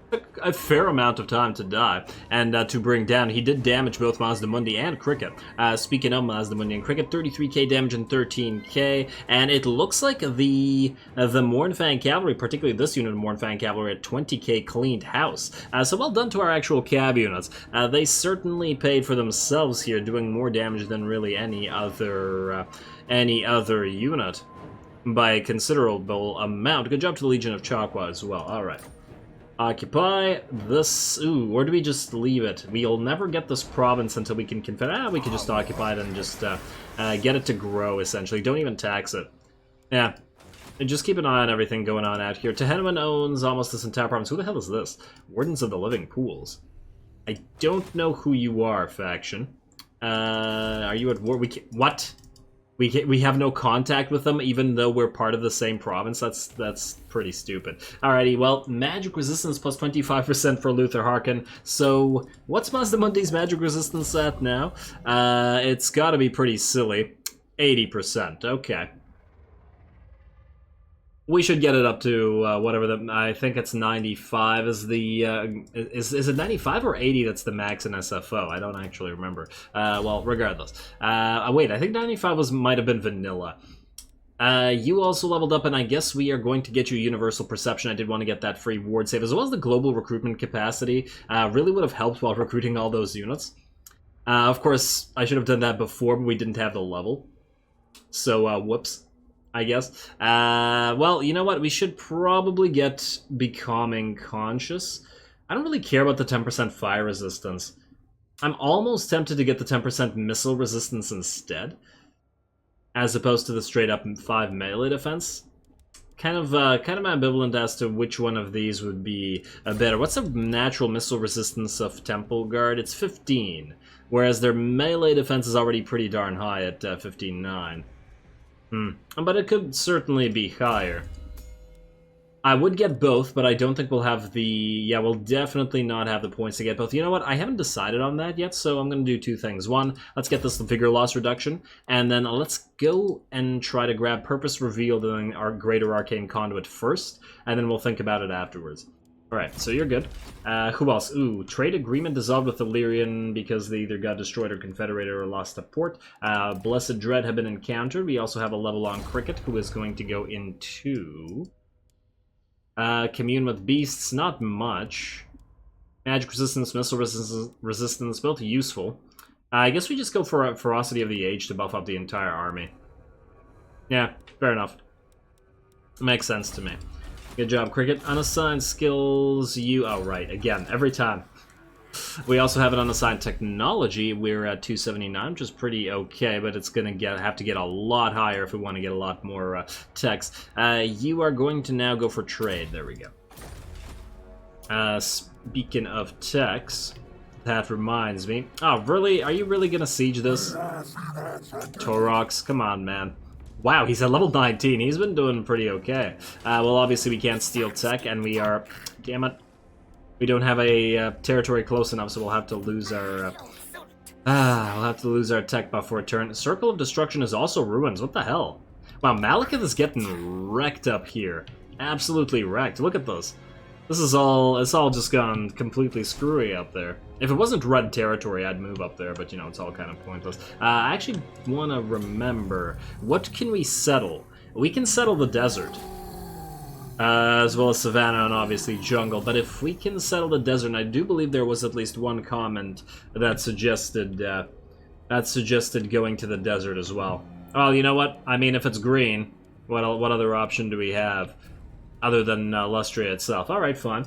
took a fair amount of time to die, and to bring down, he did damage both Mazdamundi and Cricket. Speaking of Mazdamundi and Cricket, 33k damage and 13k, and it looks like the Mournfang Cavalry, particularly this unit of Mournfang Cavalry, at 20k cleaned house. So well done to our actual cab units. They certainly paid for themselves here, doing more damage than really any other unit by a considerable amount. Good job to the Legion of Chakwa as well. Alright. Occupy this. Ooh, or do we just leave it? We'll never get this province until we can we could just occupy it and just get it to grow, essentially. Don't even tax it. Yeah. And just keep an eye on everything going on out here. Tehenman owns almost this entire province. Who the hell is this? Wardens of the Living Pools. I don't know who you are, faction. Are you at war? What? We have no contact with them, even though we're part of the same province. That's pretty stupid. Alrighty, well, magic resistance plus 25% for Luther Harkin. So, what's Mazdamundi's magic resistance at now? It's gotta be pretty silly. 80%, okay. We should get it up to whatever the, I think it's 95 is the, is it 95 or 80 that's the max in SFO? I don't actually remember. Well, regardless. Wait, I think 95 might have been vanilla. You also leveled up, and I guess we are going to get you Universal Perception. I did want to get that free ward save, as well as the global recruitment capacity. Really would have helped while recruiting all those units. Of course, I should have done that before, but we didn't have the level. So, whoops. I guess. Well, you know what? We should probably get Becoming Conscious. I don't really care about the 10% fire resistance. I'm almost tempted to get the 10% missile resistance instead, as opposed to the straight up 5 melee defense. Kind of ambivalent as to which one of these would be better. What's the natural missile resistance of Temple Guard? It's 15, whereas their melee defense is already pretty darn high at 15.9. But it could certainly be higher. I would get both, but I don't think we'll have the... Yeah, we'll definitely not have the points to get both. You know what? I haven't decided on that yet, so I'm going to do two things. One, let's get this vigor loss reduction, and then let's go and try to grab Purpose Revealed and our Greater Arcane Conduit first, and then we'll think about it afterwards. Alright, so you're good. Who else? Ooh, trade agreement dissolved with Illyrian because they either got destroyed or confederated or lost a port. Blessed Dread have been encountered. We also have a level on Cricket who is going to go into... commune with beasts, not much. Magic resistance, missile resistance, both useful. I guess we just go for Ferocity of the Age to buff up the entire army. Yeah, fair enough. Makes sense to me. Good job, Cricket. Unassigned skills, you... Oh, right. Again, every time. We also have an unassigned technology. We're at 279, which is pretty okay, but it's going to have to get a lot higher if we want to get a lot more techs. You are going to now go for trade. There we go. Speaking of techs, that reminds me. Oh, really? Are you really going to siege this? Torox, come on, man. Wow, he's at level 19. He's been doing pretty okay. Well, obviously we can't steal tech, and we are... Damn it. We don't have a territory close enough, so we'll have to lose our... we'll have to lose our tech buff for a turn. Circle of Destruction is also ruins. What the hell? Wow, Malekith is getting wrecked up here. Absolutely wrecked. Look at this. This is all... It's all just gone completely screwy up there. If it wasn't red territory, I'd move up there, but, you know, it's all kind of pointless. I actually want to remember, what can we settle? We can settle the desert, as well as Savannah and obviously jungle, but if we can settle the desert, and I do believe there was at least one comment that suggested going to the desert as well. Well, you know what? I mean, if it's green, what other option do we have other than Lustria itself? Alright, fine.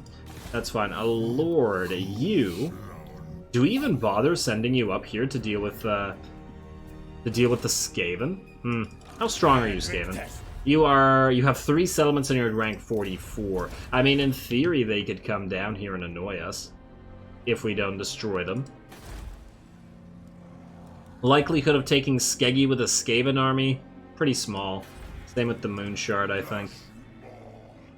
That's fine. Lord, you... Do we even bother sending you up here to deal with the Skaven? How strong are you, Skaven? You have 3 settlements and you're at rank 44. I mean, in theory, they could come down here and annoy us if we don't destroy them. Likelihood of taking Skeggy with a Skaven army, pretty small. Same with the Moon Shard, I think.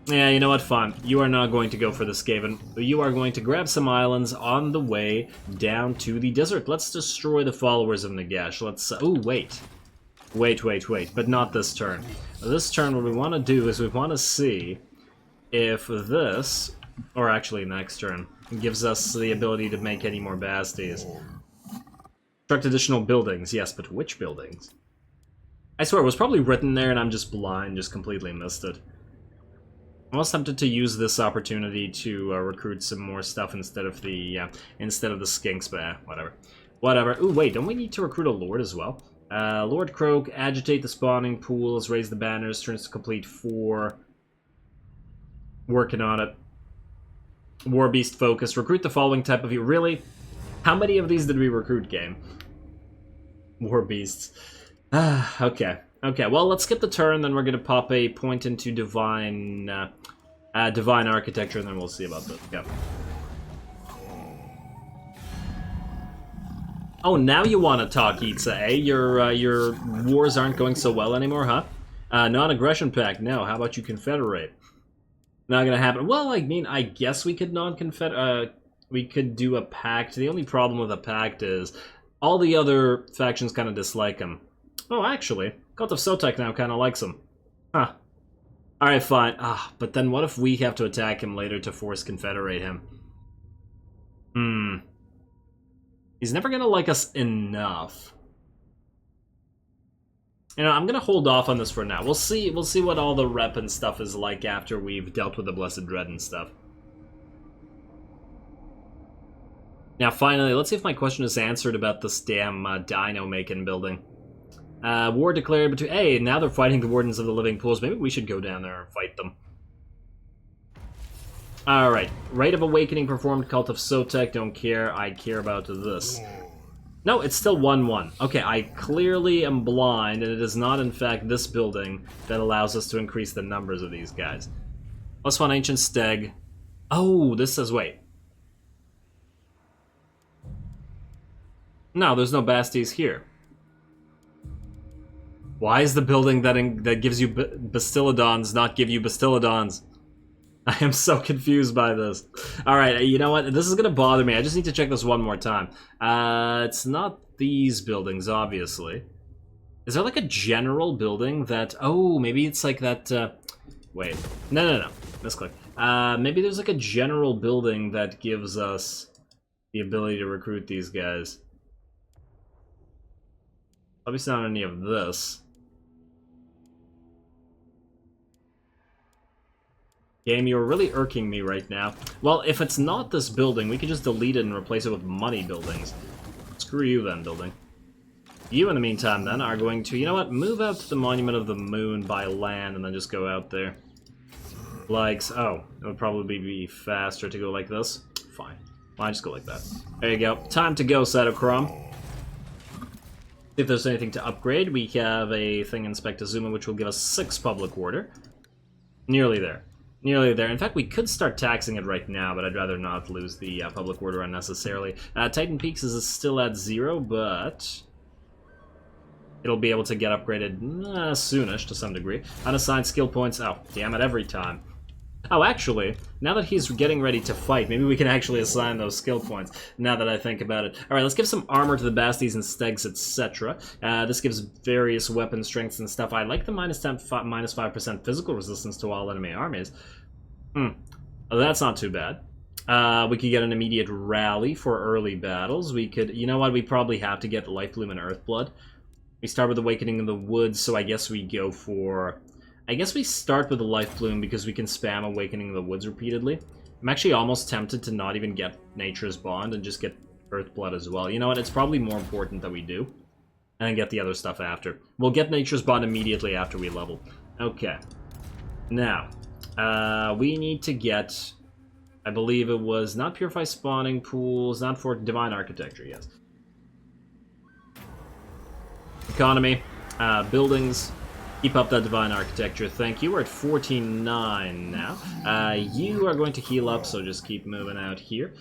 Yeah, you know what, fine. You are not going to go for the Skaven. You are going to grab some islands on the way down to the desert. Let's destroy the followers of Nagash. Let's... oh, wait. Wait. But not this turn. This turn, what we want to do is we want to see if this, or actually next turn, gives us the ability to make any more basties. Construct additional buildings. Yes, but which buildings? I swear, it was probably written there and I'm just blind, just completely missed it. I'm almost tempted to use this opportunity to recruit some more stuff instead of the skinks, but whatever. Ooh, wait, don't we need to recruit a lord as well? Lord Croak, agitate the spawning pools, raise the banners, turns to complete 4. Working on it. War Beast focus, recruit the following type of you. Really? How many of these did we recruit, game? War Beasts. Okay. Okay, well, let's skip the turn, then we're going to pop a point into Divine Architecture, and then we'll see about that. Yeah. Oh, now you want to talk, Itza, eh? Your wars aren't going so well anymore, huh? Non-aggression pact, no. How about you confederate? Not gonna happen. Well, I mean, I guess we could we could do a pact. The only problem with a pact is all the other factions kind of dislike him. Oh, actually, Cult of Sotek now kind of likes him. Huh. Alright, fine. But then what if we have to attack him later to force confederate him? He's never gonna like us enough. You know, I'm gonna hold off on this for now. We'll see what all the rep and stuff is like after we've dealt with the Blessed Dread and stuff. Now, finally, let's see if my question is answered about this damn dino-making building. War declared between... Hey, now they're fighting the Wardens of the Living Pools. Maybe we should go down there and fight them. Alright. Rite of Awakening performed. Cult of Sotek. Don't care. I care about this. No, it's still 1-1. Okay, I clearly am blind, and it is not, in fact, this building that allows us to increase the numbers of these guys. +1 Ancient Steg. Oh, this says... Wait. No, there's no basties here. Why is the building that gives you Bastillodons not give you Bastillodons? I am so confused by this. Alright, you know what? This is gonna bother me. I just need to check this one more time. It's not these buildings, obviously. Is there like a general building that... Oh, maybe it's like that... Wait. No. Misclick. Maybe there's like a general building that gives us the ability to recruit these guys. Obviously not any of this. Game, you're really irking me right now. Well, if it's not this building, we could just delete it and replace it with money buildings. Screw you then, building. You, in the meantime, then, are going to, you know what, move out to the Monument of the Moon by land and then just go out there. Like, oh, it would probably be faster to go like this. Fine. Why just go like that? There you go. Time to go, Cytochrome. If there's anything to upgrade, we have a thing in Spectazuma, which will give us 6 public order. Nearly there. Nearly there. In fact, we could start taxing it right now, but I'd rather not lose the public order unnecessarily. Titan Peaks is still at 0, but it'll be able to get upgraded soonish to some degree. Unassigned skill points. Oh, damn it, every time. Oh, actually, now that he's getting ready to fight, maybe we can actually assign those skill points, now that I think about it. Alright, let's give some armor to the Basties and Stegs, etc. This gives various weapon strengths and stuff. I like the -5% physical resistance to all enemy armies. Oh, that's not too bad. We could get an immediate rally for early battles. We could, you know what, we probably have to get Life Bloom and Earthblood. We start with Awakening in the Woods, so I guess we go for... I guess we start with the Life Bloom because we can spam Awakening in the Woods repeatedly. I'm actually almost tempted to not even get Nature's Bond and just get Earthblood as well. You know what, it's probably more important that we do. And then get the other stuff after. We'll get Nature's Bond immediately after we level. Okay. Now, we need to get... I believe it was not Purify Spawning Pools, not for Divine Architecture, yes. Economy, buildings... Keep up that Divine Architecture, thank you. We're at 14.9 now. You are going to heal up, so just keep moving out here.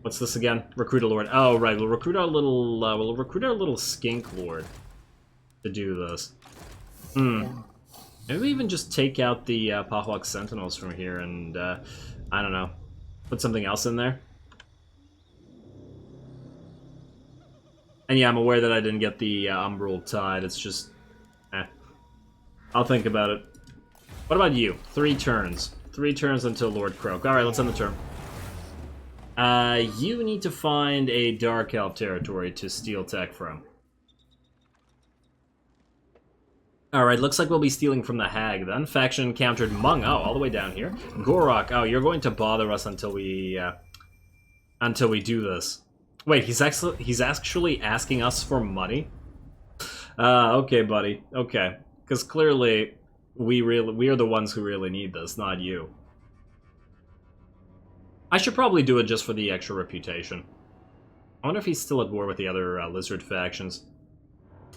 What's this again? Recruit a lord. Oh, right. We'll recruit our little skink lord to do this. Maybe we even just take out the Pahwak Sentinels from here and, I don't know, put something else in there. And yeah, I'm aware that I didn't get the Umbral Tide. It's just, I'll think about it. What about you? 3 turns. 3 turns until Lord Croak. Alright, let's end the turn. You need to find a Dark Elf territory to steal tech from. Alright, looks like we'll be stealing from the Hag then. Faction encountered Mung. Oh, all the way down here. Gorok. Oh, you're going to bother us until we do this. Wait, he's actually asking us for money? Okay, buddy. Okay. Because clearly, we are the ones who really need this, not you. I should probably do it just for the extra reputation. I wonder if he's still at war with the other lizard factions.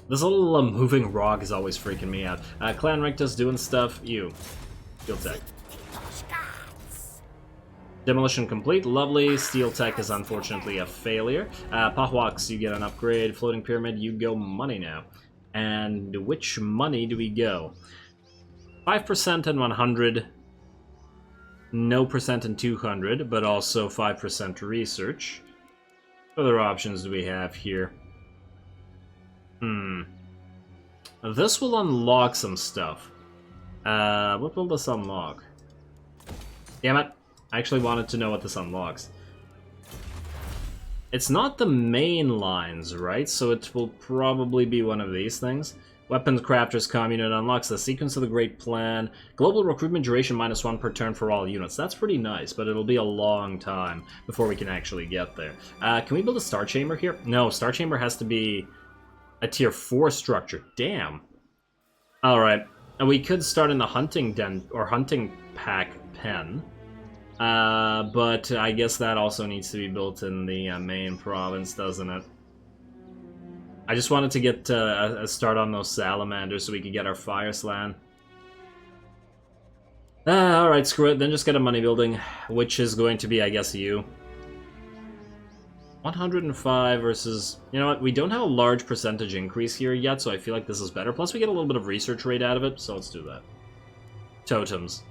This little moving rock is always freaking me out. Clan Rictus doing stuff. You. Steel Tech. Demolition complete. Lovely. Steel Tech is unfortunately a failure. Pahwaks, you get an upgrade. Floating Pyramid, you go money now. And which money do we go? 5% and 100. No percent and 200, but also 5% research. What other options do we have here? This will unlock some stuff. What will this unlock? Damn it. I actually wanted to know what this unlocks. It's not the main lines, right? So it will probably be one of these things. Weapons Crafters Commune unlocks the Sequence of the Great Plan. Global recruitment duration -1 per turn for all units. That's pretty nice, but it'll be a long time before we can actually get there. Can we build a Star Chamber here? No, Star Chamber has to be a tier 4 structure. Damn. Alright. And we could start in the hunting den, or hunting pack pen. But I guess that also needs to be built in the main province, doesn't it? I just wanted to get a start on those salamanders so we could get our fire Slann. Alright, screw it. Then just get a money building, which is going to be, I guess, you. 105 versus... You know what? We don't have a large percentage increase here yet, so I feel like this is better. Plus, we get a little bit of research rate out of it, so let's do that. Totems.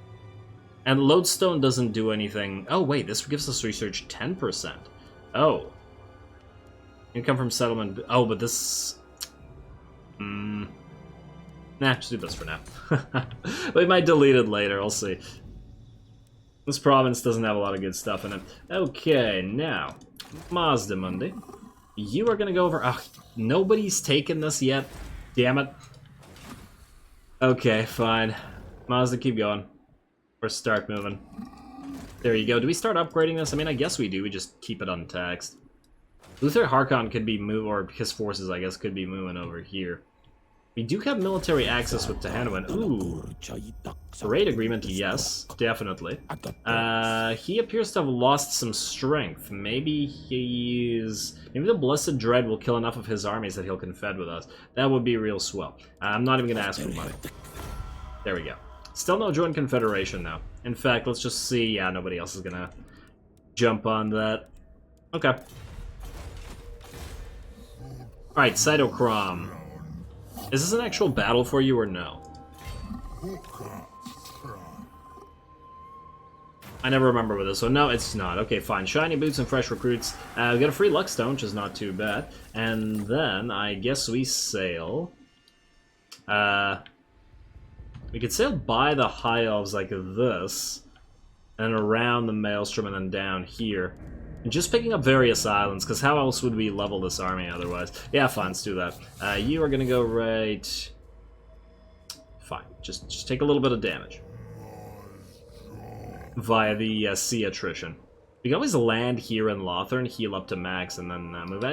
And Lodestone doesn't do anything... Oh, wait, this gives us research 10%. Oh. Income from settlement... Oh, but this... Nah, just do this for now. We might delete it later, I'll see. This province doesn't have a lot of good stuff in it. Okay, now... Mazdamundi. You are gonna go over... Oh, nobody's taken this yet. Damn it. Okay, fine. Mazda, keep going. Or start moving. There you go. Do we start upgrading this? I mean, I guess we do. We just keep it untaxed. Luther Harkon could be moving, or his forces, I guess, could be moving over here. We do have military access with Tehanuan. Ooh. Raid agreement, yes, definitely. He appears to have lost some strength. Maybe maybe the Blessed Dread will kill enough of his armies that he'll confed with us. That would be real swell. I'm not even gonna ask for money. There we go. Still no joint confederation now. In fact, let's just see. Yeah, nobody else is gonna jump on that. Okay. Alright, Cytochrome. Is this an actual battle for you or no? I never remember with this one. No, it's not. Okay, fine. Shiny boots and fresh recruits. We got a free luck stone, which is not too bad. And then I guess we sail. We could sail by the High Elves like this, and around the Maelstrom, and then down here. And just picking up various islands, because how else would we level this army otherwise? Yeah, fine, let's do that. You are gonna go right... Fine, just take a little bit of damage. Via the sea attrition. We can always land here in Lothern, heal up to max, and then move...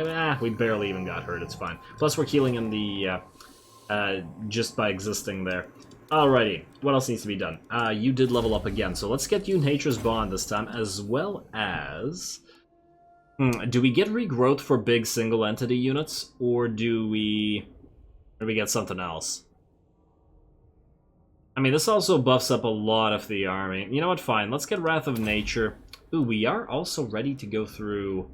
we barely even got hurt, it's fine. Plus we're healing in the... just by existing there. Alrighty, what else needs to be done? You did level up again, so let's get you Nature's Bond this time, as well as... do we get regrowth for big single entity units, or do we get something else? I mean, this also buffs up a lot of the army. You know what, fine, let's get Wrath of Nature. Ooh, we are also ready to go through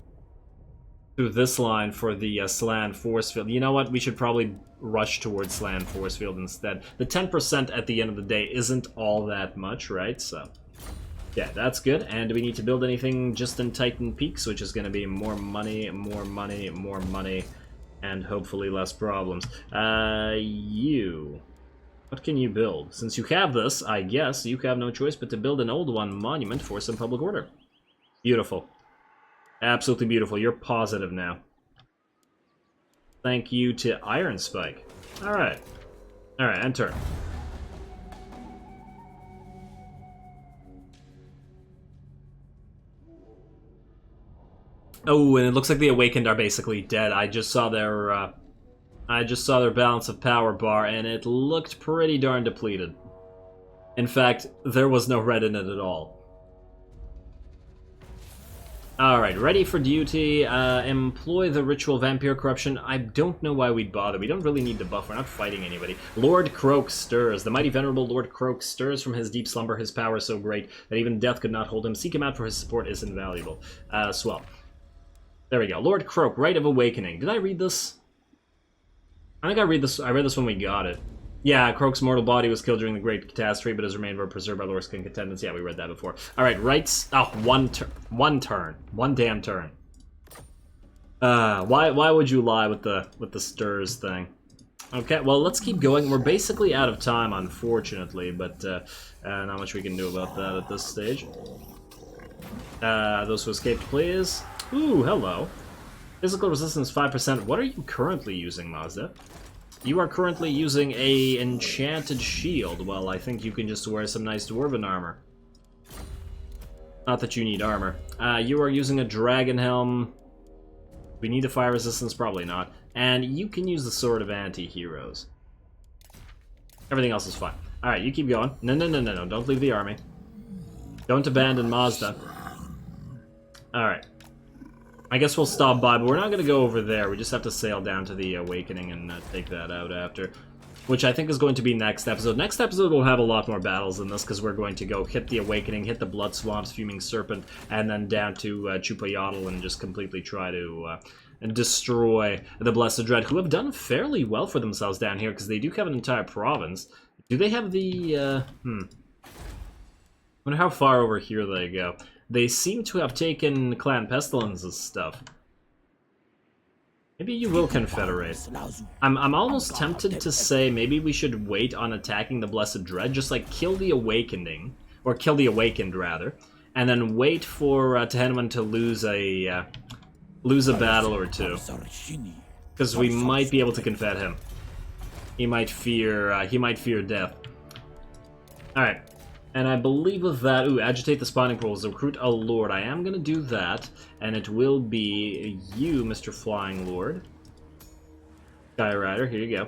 this line for the Slann force field. You know what? We should probably rush towards Slann force field instead. The 10% at the end of the day isn't all that much, right? So, yeah, that's good. And do we need to build anything just in Titan Peaks, which is going to be more money, more money, more money, and hopefully less problems. You... What can you build? Since you have this, I guess you have no choice but to build an old one monument for some public order. Beautiful. Absolutely beautiful. You're positive now. Thank you to Iron Spike. Alright. Alright, end turn. Oh, and it looks like the Awakened are basically dead. I just saw their balance of power bar, and it looked pretty darn depleted. In fact, there was no red in it at all. Alright, ready for duty. Employ the Ritual Vampire Corruption. I don't know why we'd bother. We don't really need to buff. We're not fighting anybody. Lord Croak stirs. The mighty venerable Lord Croak stirs from his deep slumber. His power is so great that even death could not hold him. Seek him out, for his support is invaluable. Swell. There we go. Lord Croak, Rite of Awakening. Did I read this? I think I read this when we got it. Yeah, Croak's mortal body was killed during the Great Catastrophe, but his remains were preserved by Lord's King Contendants. Yeah, we read that before. Alright, rights... Oh, one turn. One damn turn. Why would you lie with the stirs thing? Okay, well, let's keep going. We're basically out of time, unfortunately, but not much we can do about that at this stage. Those who escaped, please. Ooh, hello. Physical resistance 5%. What are you currently using, Mazda? You are currently using a enchanted shield. Well, I think you can just wear some nice dwarven armor. Not that you need armor. You are using a dragon helm. We need a fire resistance? Probably not. And you can use the Sword of Anti-Heroes. Everything else is fine. Alright, you keep going. No. Don't leave the army. Don't abandon Mazda. Alright. I guess we'll stop by, but we're not going to go over there. We just have to sail down to the Awakening and take that out after. Which I think is going to be next episode. Next episode we'll have a lot more battles than this, because we're going to go hit the Awakening, hit the Blood Swamps, Fuming Serpent, and then down to Chupayotl and just completely try to destroy the Blessed Dread, who have done fairly well for themselves down here, because they do have an entire province. Do they have the... I wonder how far over here they go. They seem to have taken Clan Pestilence's stuff. Maybe you will confederate. I'm almost tempted to say maybe we should wait on attacking the Blessed Dread, just like kill the Awakening, or kill the Awakened rather, and then wait for Tehenwan to lose a battle or two, because we might be able to confed him. He might fear death. All right. And I believe with that, ooh, agitate the spawning pools, recruit a lord. I am going to do that, and it will be you, Mr. Flying Lord. Sky Rider, here you go.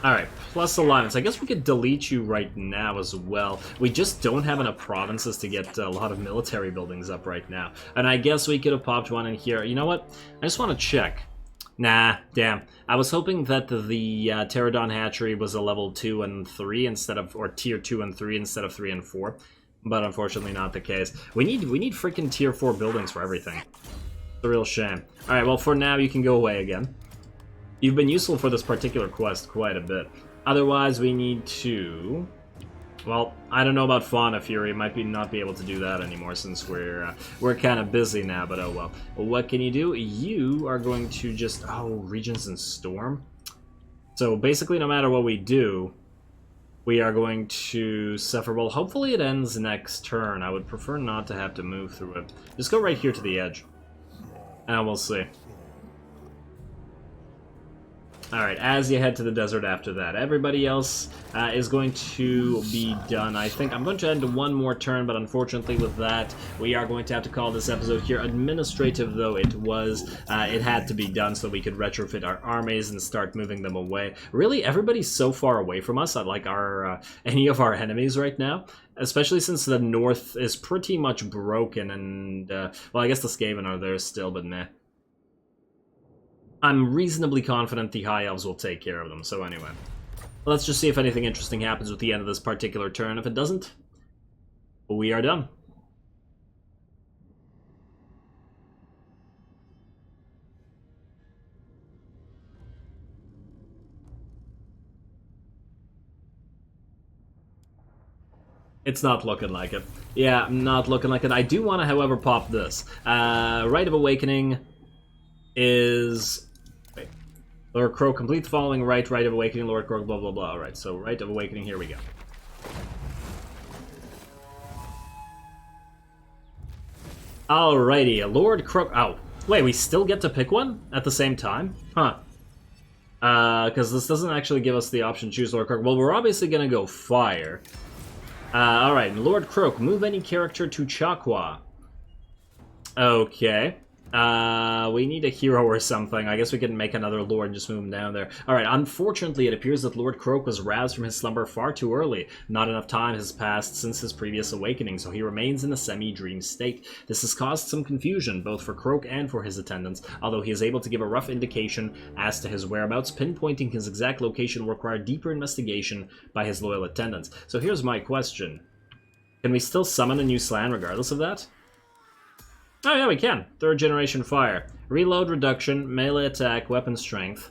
Alright, plus alliance. I guess we could delete you right now as well. We just don't have enough provinces to get a lot of military buildings up right now. And I guess we could have popped one in here. You know what? I just want to check. Nah, damn. I was hoping that the Pterodon Hatchery was a level 2 and 3 instead of, or tier 2 and 3 instead of 3 and 4. But unfortunately not the case. We need freaking tier 4 buildings for everything. It's a real shame. Alright, well for now you can go away again. You've been useful for this particular quest quite a bit. Otherwise we need to... Well, I don't know about Fauna Fury. Might not be able to do that anymore since we're kind of busy now, but oh well. What can you do? You are going to just... Oh, Regions and Storm? So basically no matter what we do, we are going to suffer... Well, hopefully it ends next turn. I would prefer not to have to move through it. Just go right here to the edge. And we'll see. Alright, as you head to the desert after that. Everybody else is going to be done, I think. I'm going to end one more turn, but unfortunately with that, we are going to have to call this episode here. Administrative, though it was, it had to be done so we could retrofit our armies and start moving them away. Really, everybody's so far away from us, like any of our enemies right now. Especially since the north is pretty much broken and, well, I guess the Skaven are there still, but meh. I'm reasonably confident the High Elves will take care of them, so anyway. Let's just see if anything interesting happens with the end of this particular turn. If it doesn't, we are done. It's not looking like it. Yeah, not looking like it. I do want to, however, pop this. Rite of Awakening is... Wait. Lord Crow, complete the following rite of Awakening, Lord Crow, blah, blah, blah. Alright, so Rite of Awakening, here we go. Alrighty, Lord Crow... Oh, wait, we still get to pick one at the same time? Huh. Because this doesn't actually give us the option to choose Lord Crow. Well, we're obviously going to go Fire. Alright, Lord Croak, move any character to Chakwa. Okay. We need a hero or something. I guess we can make another Lord and just move him down there. Alright, unfortunately, it appears that Lord Croak was roused from his slumber far too early. Not enough time has passed since his previous awakening, so he remains in a semi-dream state. This has caused some confusion, both for Croak and for his attendants, although he is able to give a rough indication as to his whereabouts. Pinpointing his exact location will require deeper investigation by his loyal attendants. So here's my question. Can we still summon a new Slann regardless of that? Oh yeah, we can. 3rd generation fire. Reload reduction, melee attack, weapon strength.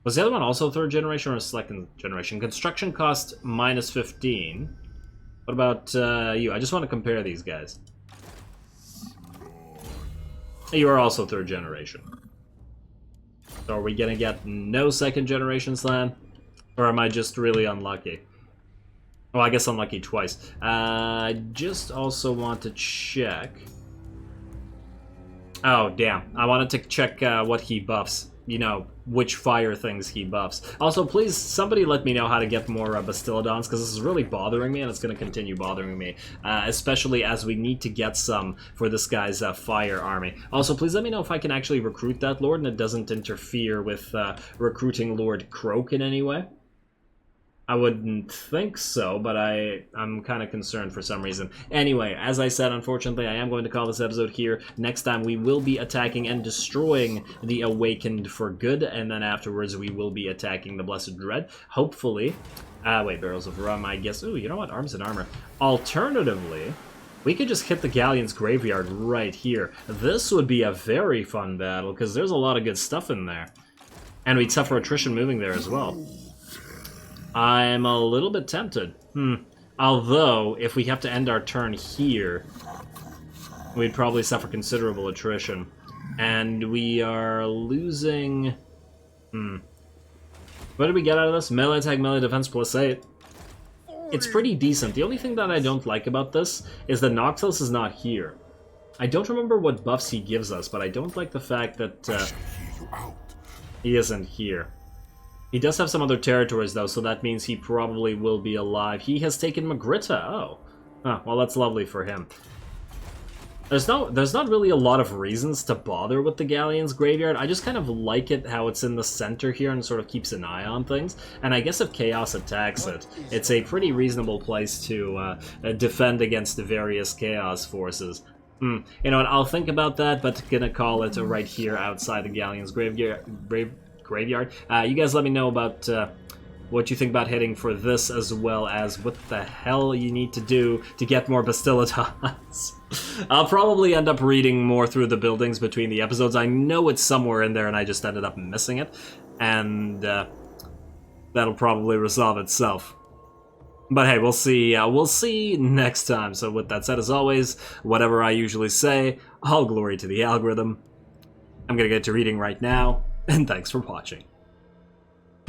Was the other one also 3rd generation or 2nd generation? Construction cost minus 15. What about you? I just want to compare these guys. You are also 3rd generation. So are we gonna get no 2nd generation Slann? Or am I just really unlucky? Well, I guess unlucky twice. I just also want to check... Oh, damn. I wanted to check what he buffs. You know, which fire things he buffs. Also, please, somebody let me know how to get more Bastillodons, because this is really bothering me, and it's going to continue bothering me. Especially as we need to get some for this guy's fire army. Also, please let me know if I can actually recruit that Lord, and it doesn't interfere with recruiting Lord Croak in any way. I wouldn't think so, but I'm kind of concerned for some reason. Anyway, as I said, unfortunately, I am going to call this episode here. Next time, we will be attacking and destroying the Awakened for good, and then afterwards, we will be attacking the Blessed Dread. Hopefully... wait, Barrels of Rum, I guess... Ooh, you know what? Arms and Armor. Alternatively, we could just hit the Galleon's Graveyard right here. This would be a very fun battle, because there's a lot of good stuff in there. And we'd suffer attrition moving there as well. I'm a little bit tempted. Although, if we have to end our turn here, we'd probably suffer considerable attrition. And we are losing... What did we get out of this? Melee attack, melee defense plus 8. It's pretty decent. The only thing that I don't like about this is that Noctilus is not here. I don't remember what buffs he gives us, but I don't like the fact that he isn't here. He does have some other territories, though, so that means he probably will be alive. He has taken Magritta. Oh. Well, that's lovely for him. There's not really a lot of reasons to bother with the Galleon's Graveyard. I just kind of like it how it's in the center here and sort of keeps an eye on things. And I guess if Chaos attacks it, it's a pretty reasonable place to defend against the various Chaos forces. You know what, I'll think about that, but gonna call it right here outside the Galleon's Graveyard. You guys let me know about what you think about hitting for this, as well as what the hell you need to do to get more Bastillodons. I'll probably end up reading more through the buildings between the episodes. I know it's somewhere in there and I just ended up missing it, and that'll probably resolve itself. But hey, we'll see next time. So with that said, as always, whatever I usually say, all glory to the algorithm. I'm gonna get to reading right now, and thanks for watching.